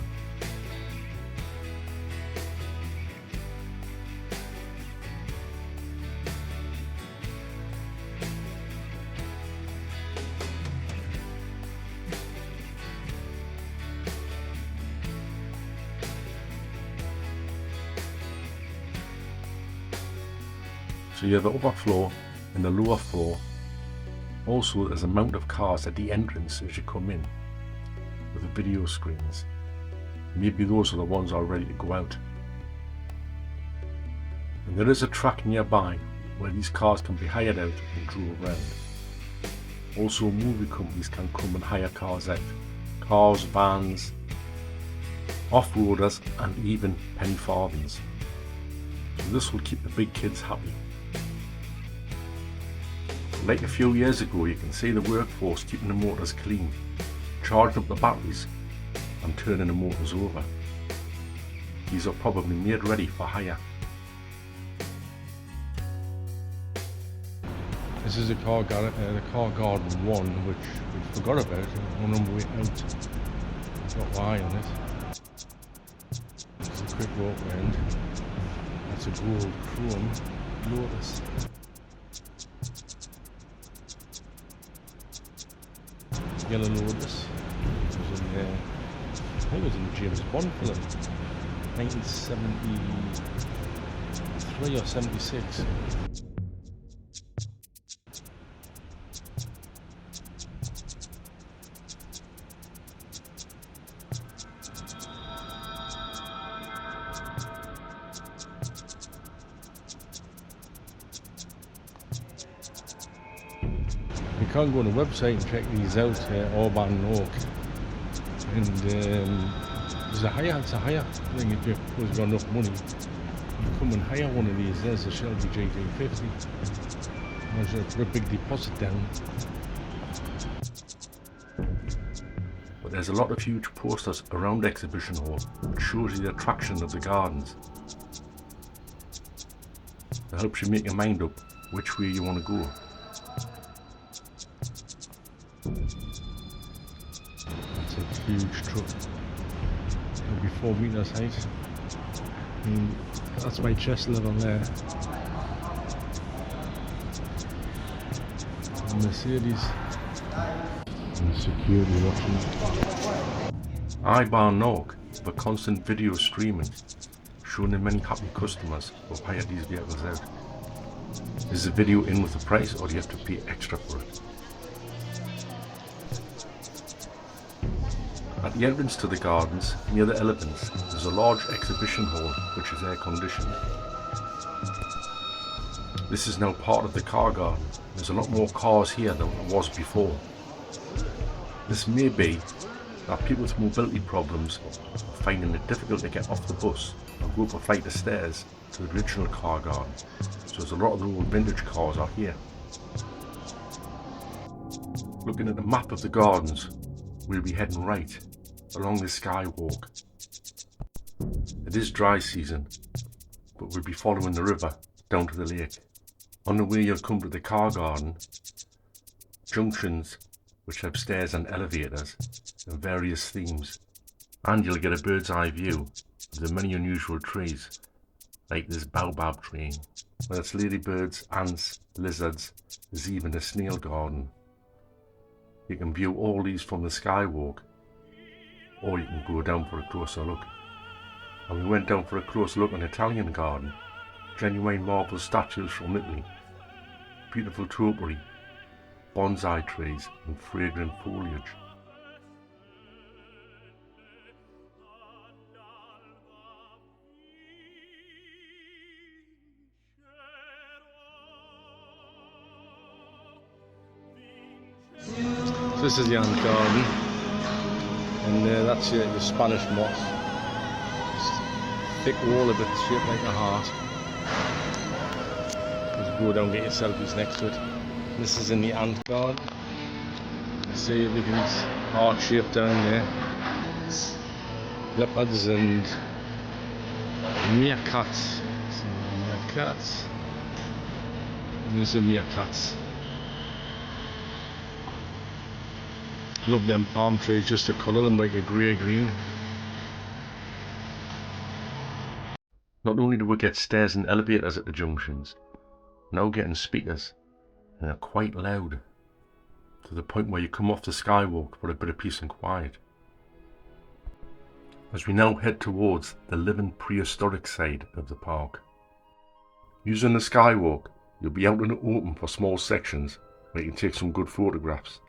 So you have the upper floor and the lower floor. Also, there's a mount of cars at the entrance as you come in with the video screens. Maybe those are the ones that are ready to go out. And there is a track nearby where these cars can be hired out and drove around. Also, movie companies can come and hire cars out. Cars, vans, off-roaders and even penny farthings. So this will keep the big kids happy. Like a few years ago, you can see the workforce keeping the motors clean, charging up the batteries and turning the motors over. These are probably made ready for hire.
This is the car garden 1, which we forgot about on our way out. It's got Y on it. It's a quick walk round. That's a gold chrome Lotus. Yellow Lotus. It was in, I think it was in the James Bond film, 1973 or 76. You can go on the website and check these out, Orban Oak. And there's a hire, it's a hire. I think if you've got enough money, you come and hire one of these. There's a Shelby J350. Put a big deposit down.
But there's a lot of huge posters around the exhibition hall which shows you the attraction of the gardens. It helps you make your mind up which way you want to go.
That's a huge truck. It'll be 4 meters height. And that's my chest level there. Mercedes. And security watching.
I-Bar Nog for constant video streaming, showing the many happy customers who have hired these vehicles out. Is the video in with the price or do you have to pay extra for it? At the entrance to the gardens, near the elephants, there's a large exhibition hall which is air conditioned. This is now part of the car garden. There's a lot more cars here than there was before. This may be that people with mobility problems are finding it difficult to get off the bus or go up a flight of stairs to the original car garden, so as a lot of the old vintage cars are here. Looking at the map of the gardens, we'll be heading right along the skywalk. It is dry season, but we'll be following the river down to the lake. On the way you'll come to the car garden, junctions which have stairs and elevators and various themes, and you'll get a bird's eye view of the many unusual trees, like this baobab tree, where it's ladybirds, ants, lizards. There's even a snail garden. You can view all these from the skywalk, or you can go down for a closer look. And we went down for a close look on the Italian garden, genuine marble statues from Italy, beautiful topiary, bonsai trees and fragrant foliage.
So this is the ant garden, and that's your Spanish moss. Thick wall of it shaped like a heart. You can go down and get your selfies next to it. This is in the ant garden. See everything's heart shaped down there. Leopards and meerkats. Meerkats. And there's the meerkats. Love them palm trees just to colour them like a grey green.
Not only do we get stairs and elevators at the junctions, we're now getting speakers, and they're quite loud, to the point where you come off the skywalk for a bit of peace and quiet. As we now head towards the living prehistoric side of the park. Using the skywalk, you'll be out in the open for small sections where you can take some good photographs.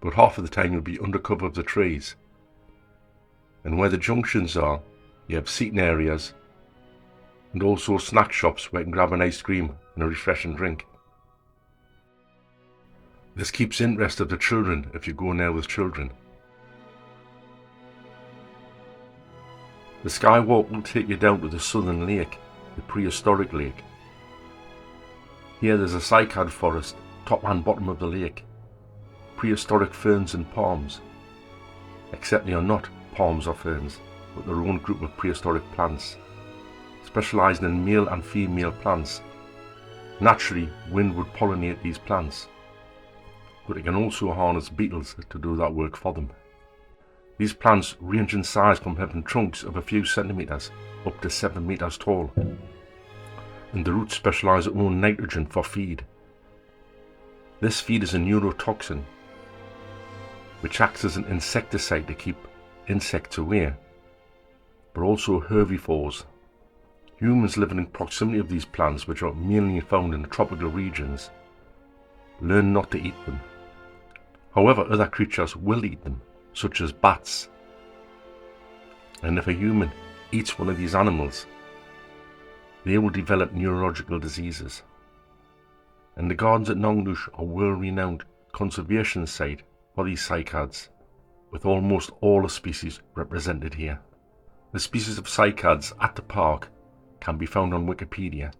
But half of the time you'll be under cover of the trees. And where the junctions are, you have seating areas and also snack shops where you can grab an ice cream and a refreshing drink. This keeps interest of the children if you go there with children. The skywalk will take you down to the southern lake, the prehistoric lake. Here there's a cycad forest, top and bottom of the lake. Prehistoric ferns and palms, except they are not palms or ferns, but their own group of prehistoric plants, specialising in male and female plants. Naturally, wind would pollinate these plants, but it can also harness beetles to do that work for them. These plants range in size from having trunks of a few centimetres up to 7 metres tall, and the roots specialise in own nitrogen for feed. This feed is a neurotoxin, which acts as an insecticide to keep insects away, but also herbivores. Humans living in proximity of these plants, which are mainly found in the tropical regions, learn not to eat them. However, other creatures will eat them, such as bats. And if a human eats one of these animals, they will develop neurological diseases. And the gardens at Nong Nooch are a world-renowned conservation site for these cycads, with almost all the species represented here. The species of cycads at the park can be found on Wikipedia.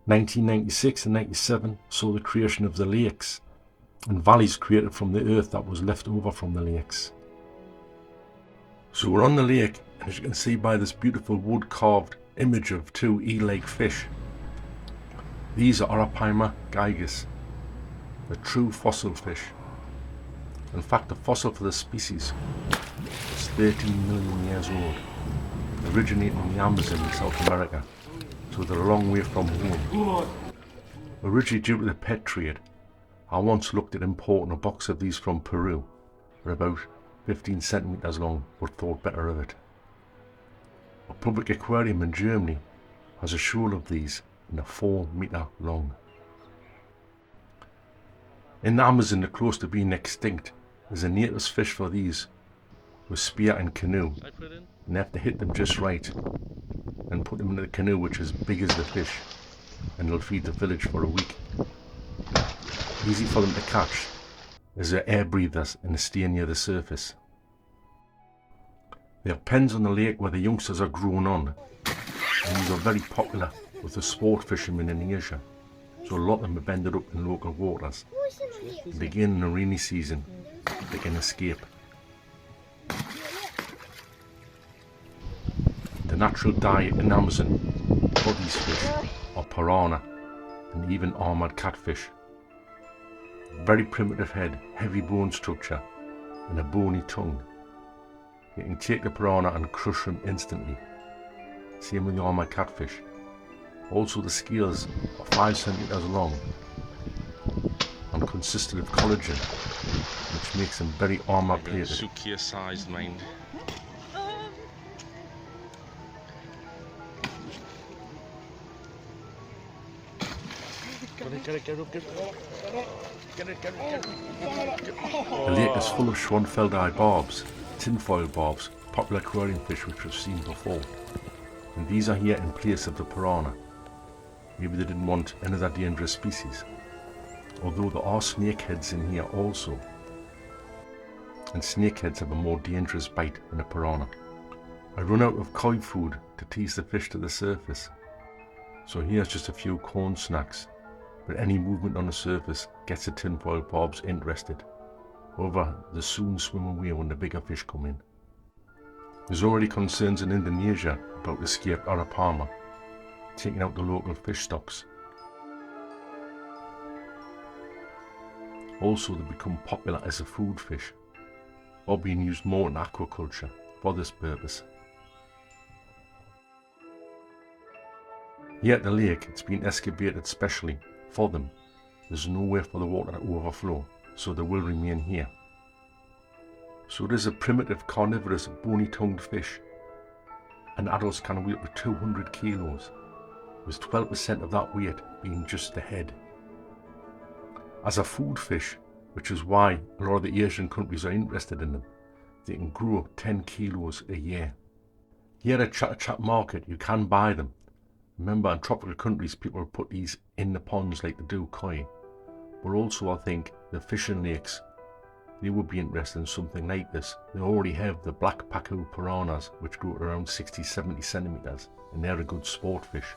1996 and 97 saw the creation of the lakes and valleys created from the earth that was left over from the lakes. So we're on the lake, and as you can see by this beautiful wood-carved image of two eel-like fish, these are Arapaima gigas, a true fossil fish. In fact, the fossil for the species is 13 million years old, originating in the Amazon in South America, so they're a long way from home. Originally due to the pet trade, I once looked at importing a box of these from Peru. They're about 15 centimetres long, but thought better of it. A public aquarium in Germany has a shoal of these and are 4 metre long. In the Amazon, they're close to being extinct. There's a native fish for these with spear and canoe, and they have to hit them just right and put them into the canoe, which is big as the fish, and they'll feed the village for a week. Easy for them to catch, as they're air breathers and they stay near the surface. They have pens on the lake where the youngsters are grown on, and these are very popular with the sport fishermen in Asia, so a lot of them have ended up in local waters. And again, in the rainy season, they can escape. The natural diet in Amazon for these fish are piranha and even armoured catfish. Very primitive head, heavy bone structure and a bony tongue. You can take the piranha and crush them instantly. Same with the armoured catfish. Also the scales are 5 centimeters long and consisted of collagen, which makes them very armour plated.
Suitcase sized, mind.
The lake is full of Schwanfeldi barbs, tinfoil barbs, popular aquarium fish which we've seen before. And these are here in place of the piranha. Maybe they didn't want another dangerous species. Although there are snakeheads in here also. And snakeheads have a more dangerous bite than a piranha. I run out of koi food to tease the fish to the surface. So here's just a few corn snacks. But any movement on the surface gets the tinfoil barbs interested. However, they soon swim away when the bigger fish come in. There's already concerns in Indonesia about escaped arapaima, taking out the local fish stocks. Also, they become popular as a food fish, or being used more in aquaculture for this purpose. Here at the lake, it's been excavated specially for them. There's nowhere for the water to overflow, so they will remain here. So it is a primitive carnivorous bony-tongued fish, and adults can weigh up to 200 kilos, with 12% of that weight being just the head. As a food fish, which is why a lot of the Asian countries are interested in them, they can grow 10 kilos a year. Here at Chat Market you can buy them. Remember, in tropical countries people will put these in the ponds like they do koi. But also I think the fishing lakes, they would be interested in something like this. They already have the black pacu piranhas which grow at around 60-70 centimeters, and they're a good sport fish.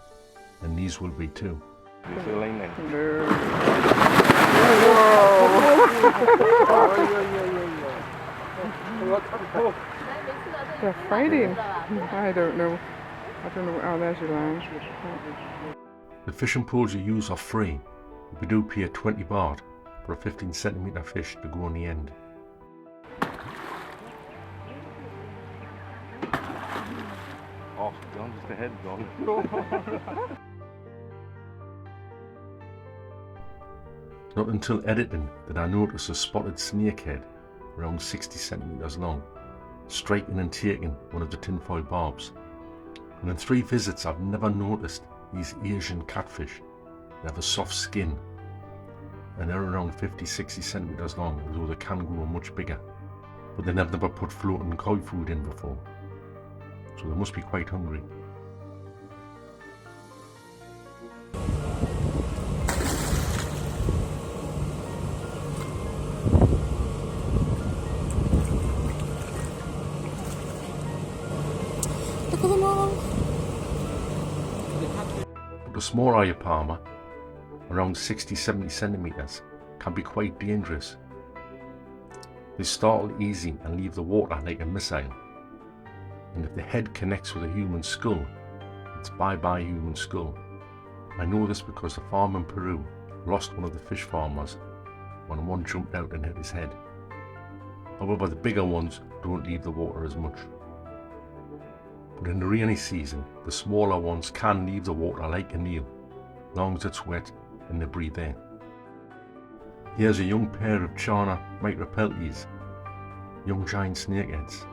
And these will be too.
You feel like that?
They're fighting. I don't know. Oh, there's your line.
The fishing poles you use are free. We do pay 20 baht for a 15 centimeter fish to go on the end.
Oh, gone, just the head gone.
Not until editing did I notice a spotted snakehead around 60 centimeters long, striking and taking one of the tinfoil barbs. And in 3 visits I've never noticed these Asian catfish. They have a soft skin and they're around 50-60 centimeters long, although they can grow much bigger. But they've never put floating koi food in before, so they must be quite hungry.
Look at them all.
But the small arapaima, around 60-70 centimeters, can be quite dangerous. They startle easy and leave the water like a missile. And if the head connects with a human skull, it's bye-bye human skull. I know this because the farm in Peru lost one of the fish farmers when one jumped out and hit his head. However, the bigger ones don't leave the water as much. But in the rainy season, the smaller ones can leave the water like a nail, as long as it's wet and they breathe air. Here's a young pair of Chana micropeltes, young giant snakeheads.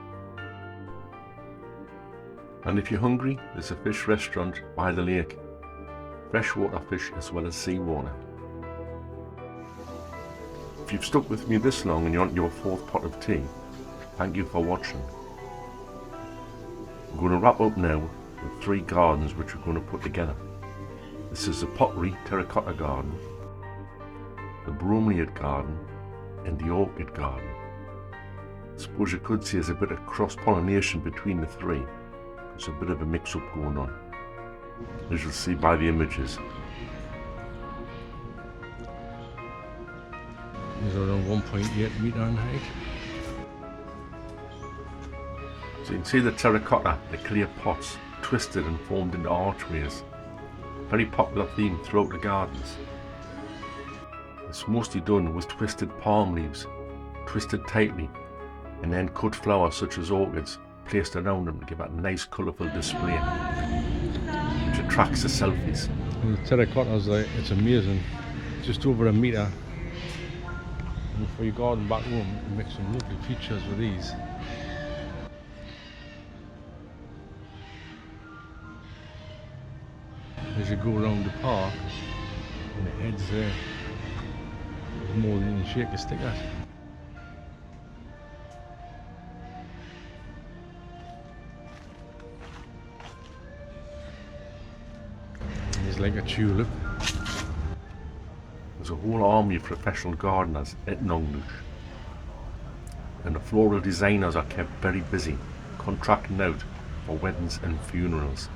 And if you're hungry, there's a fish restaurant by the lake. Freshwater fish as well as seawater. If you've stuck with me this long and you're on your 4th pot of tea, thank you for watching. I'm going to wrap up now with 3 gardens which we're going to put together. This is the Pottery Terracotta Garden, the Bromeliad Garden and the orchid garden. I suppose you could say there's a bit of cross-pollination between the three. There's a bit of a mix-up going on, as you'll see by the images.
These are around 1.8 metre in height.
So you can see the terracotta, the clear pots, twisted and formed into archways. Very popular theme throughout the gardens. It's mostly done with twisted palm leaves, twisted tightly, and then cut flowers such as orchids placed around them to give it a nice colourful display, which attracts the selfies.
And the terracottas, it's amazing. Just over a metre. And for your garden back home, you can make some lovely features with these. As you go around the park, and it heads there, more than you can shake a stick at. It's like a tulip.
There's a whole army of professional gardeners at Nong Nooch, and the floral designers are kept very busy, contracting out for weddings and funerals.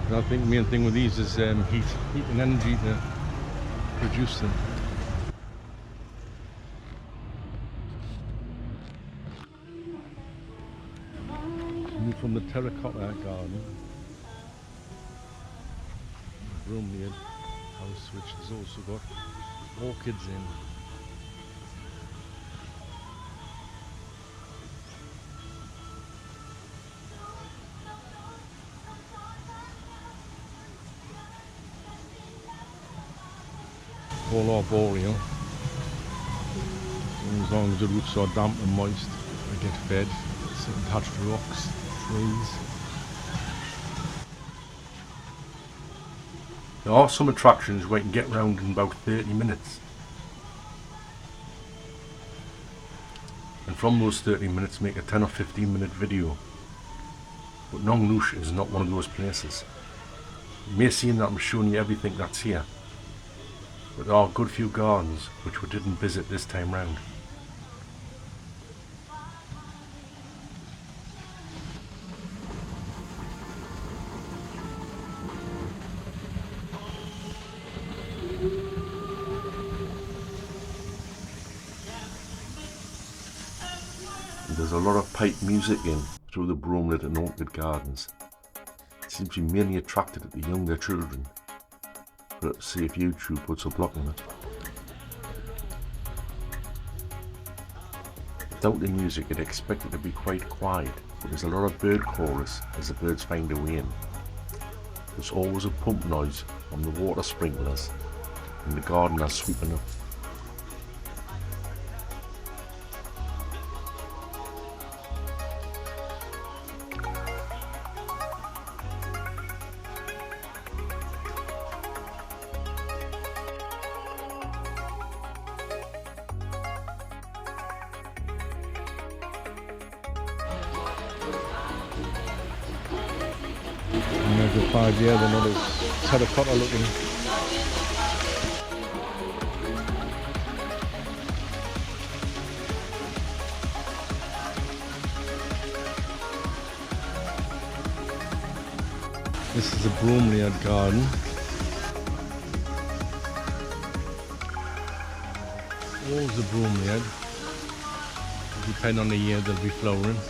And I think the main thing with these is heat and energy to produce them. Coming from the terracotta garden, Bromeliad house, which has also got orchids in. All arboreal. As long as the roots are damp and moist, they get fed. Sit attached to rocks, trees.
There are some attractions where you can get round in about 30 minutes. And from those 30 minutes make a 10 or 15 minute video. But Nong Nooch is not one of those places. You may seem that I'm showing you everything that's here, but there are a good few gardens which we didn't visit this time round. There's a lot of pipe music in through the Bromeliad and Orchid Gardens. It seems to be mainly attracted at the younger children. But let's see if YouTube puts a block on it. Without the music, I'd expect it to be quite quiet, but there's a lot of bird chorus as the birds find their way in. There's always a pump noise from the water sprinklers and the gardeners sweeping up.
And there's the 5 year, they're not as terracotta looking. This is the Bromeliad garden. All the Bromeliad. Depending on the year they'll be flowering.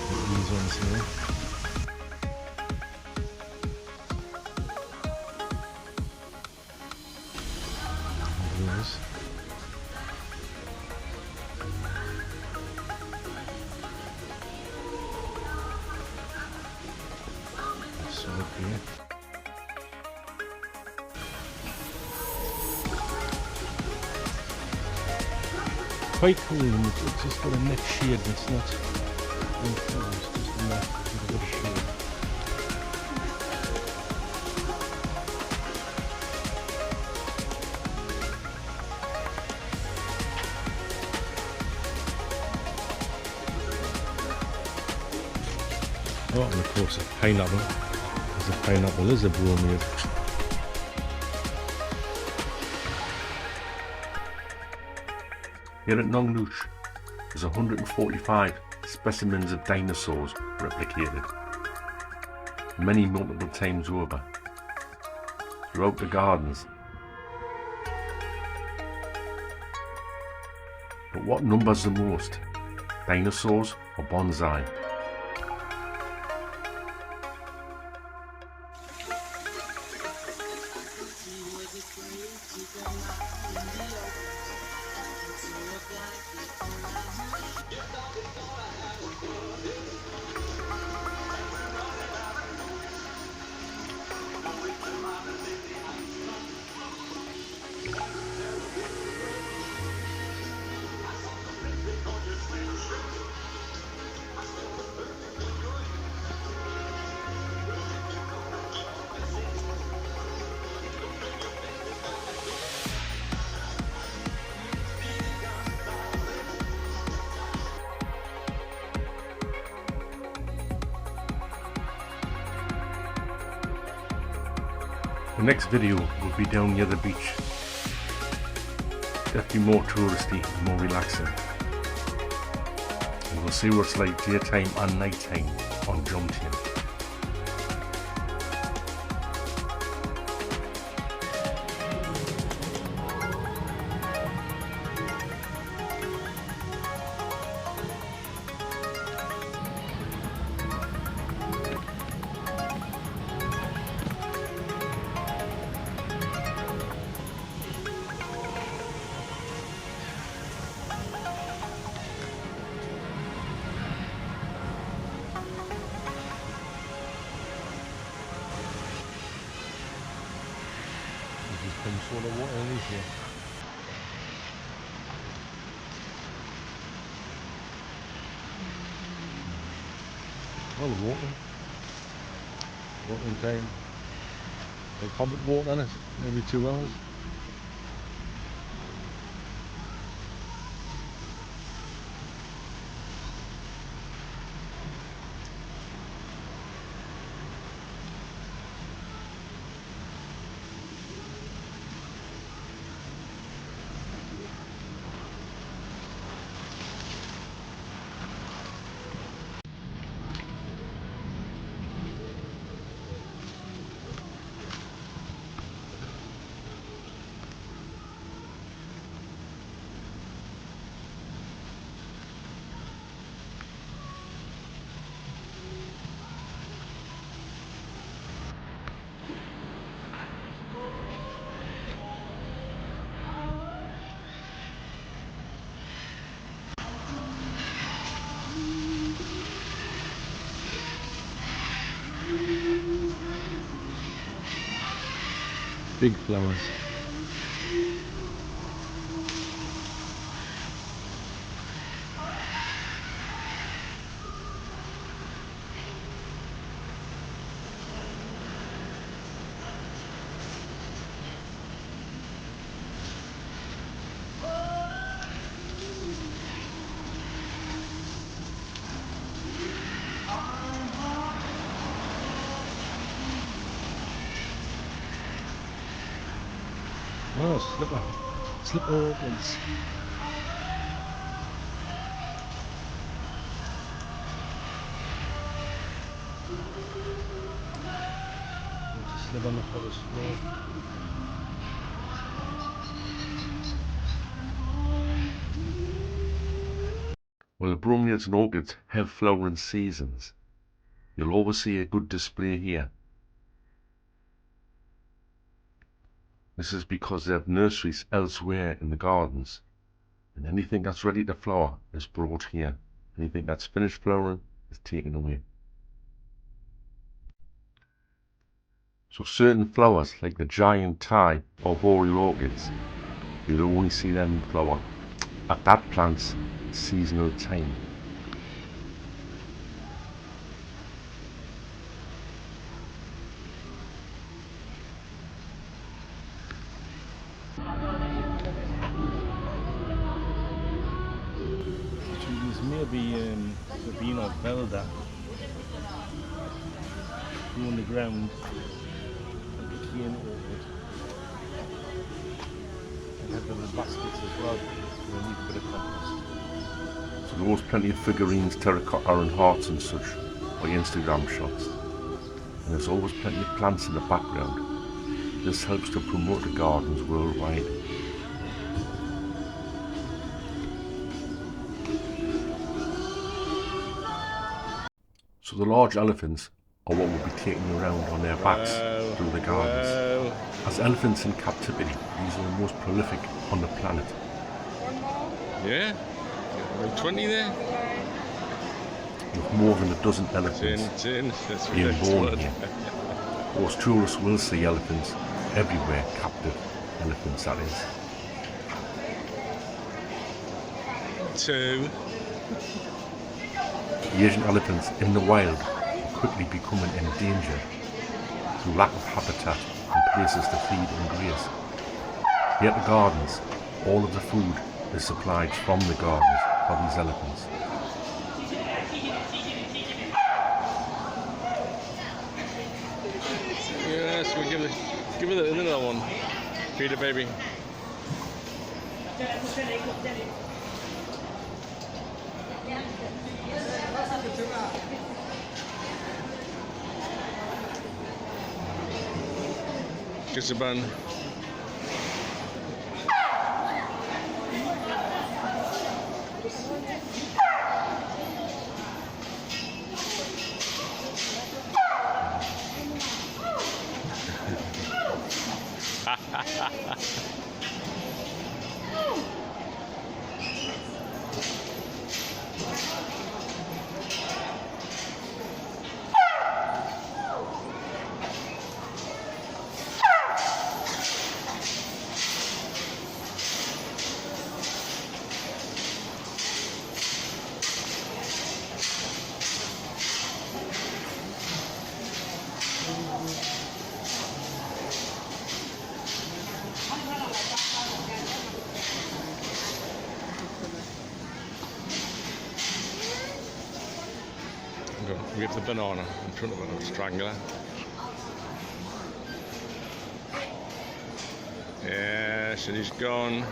These ones here. Quite cool, and it's just got a net shade, it's not enclosed, just a net with a bit of shade. Oh, and of course a pineapple. There's a pineapple, there's a Bromeliad.
Here at Nong Nooch, there's 145 specimens of dinosaurs replicated, many multiple times over, throughout the gardens. But what numbers the most, dinosaurs or bonsai? The next video will be down near the beach. Definitely more touristy and more relaxing. And we'll see what it's like daytime and nighttime on Jomtien. Some sort of water in here. Well, water. Watering time. Like hobbit water in it, every 2 hours. Big flowers. Oh, slipper opens. Just slip on the forest floor. Well, the bromeliads and orchids have flowering seasons. You'll always see a good display here. This is because they have nurseries elsewhere in the gardens, and anything that's ready to flower is brought here. Anything that's finished flowering is taken away. So certain flowers, like the giant Thai or boreal orchids, you'll only see them flower at that plant's seasonal time. Maybe the bean or velda grew on the ground and became orchid.
have them in baskets as well. We need a bit of compost.
So there was plenty of figurines, terracotta and hearts and such, or Instagram shots. And there's always plenty of plants in the background. This helps to promote the gardens worldwide. So the large elephants are what will be taken around on their backs through the gardens. As elephants in captivity, these are the most prolific on the planet.
Yeah? About 20 there?
With more than a dozen elephants being born here. Most tourists will see elephants everywhere, captive elephants that is.
2.
The Asian elephants in the wild are quickly becoming endangered through lack of habitat and places to feed and graze. Here at the gardens, all of the food is supplied from the gardens for these elephants.
Yes, we'll give it another one. Feed the baby. Kiss a bun. We have the banana in front of it, strangler. Yes, and he's gone.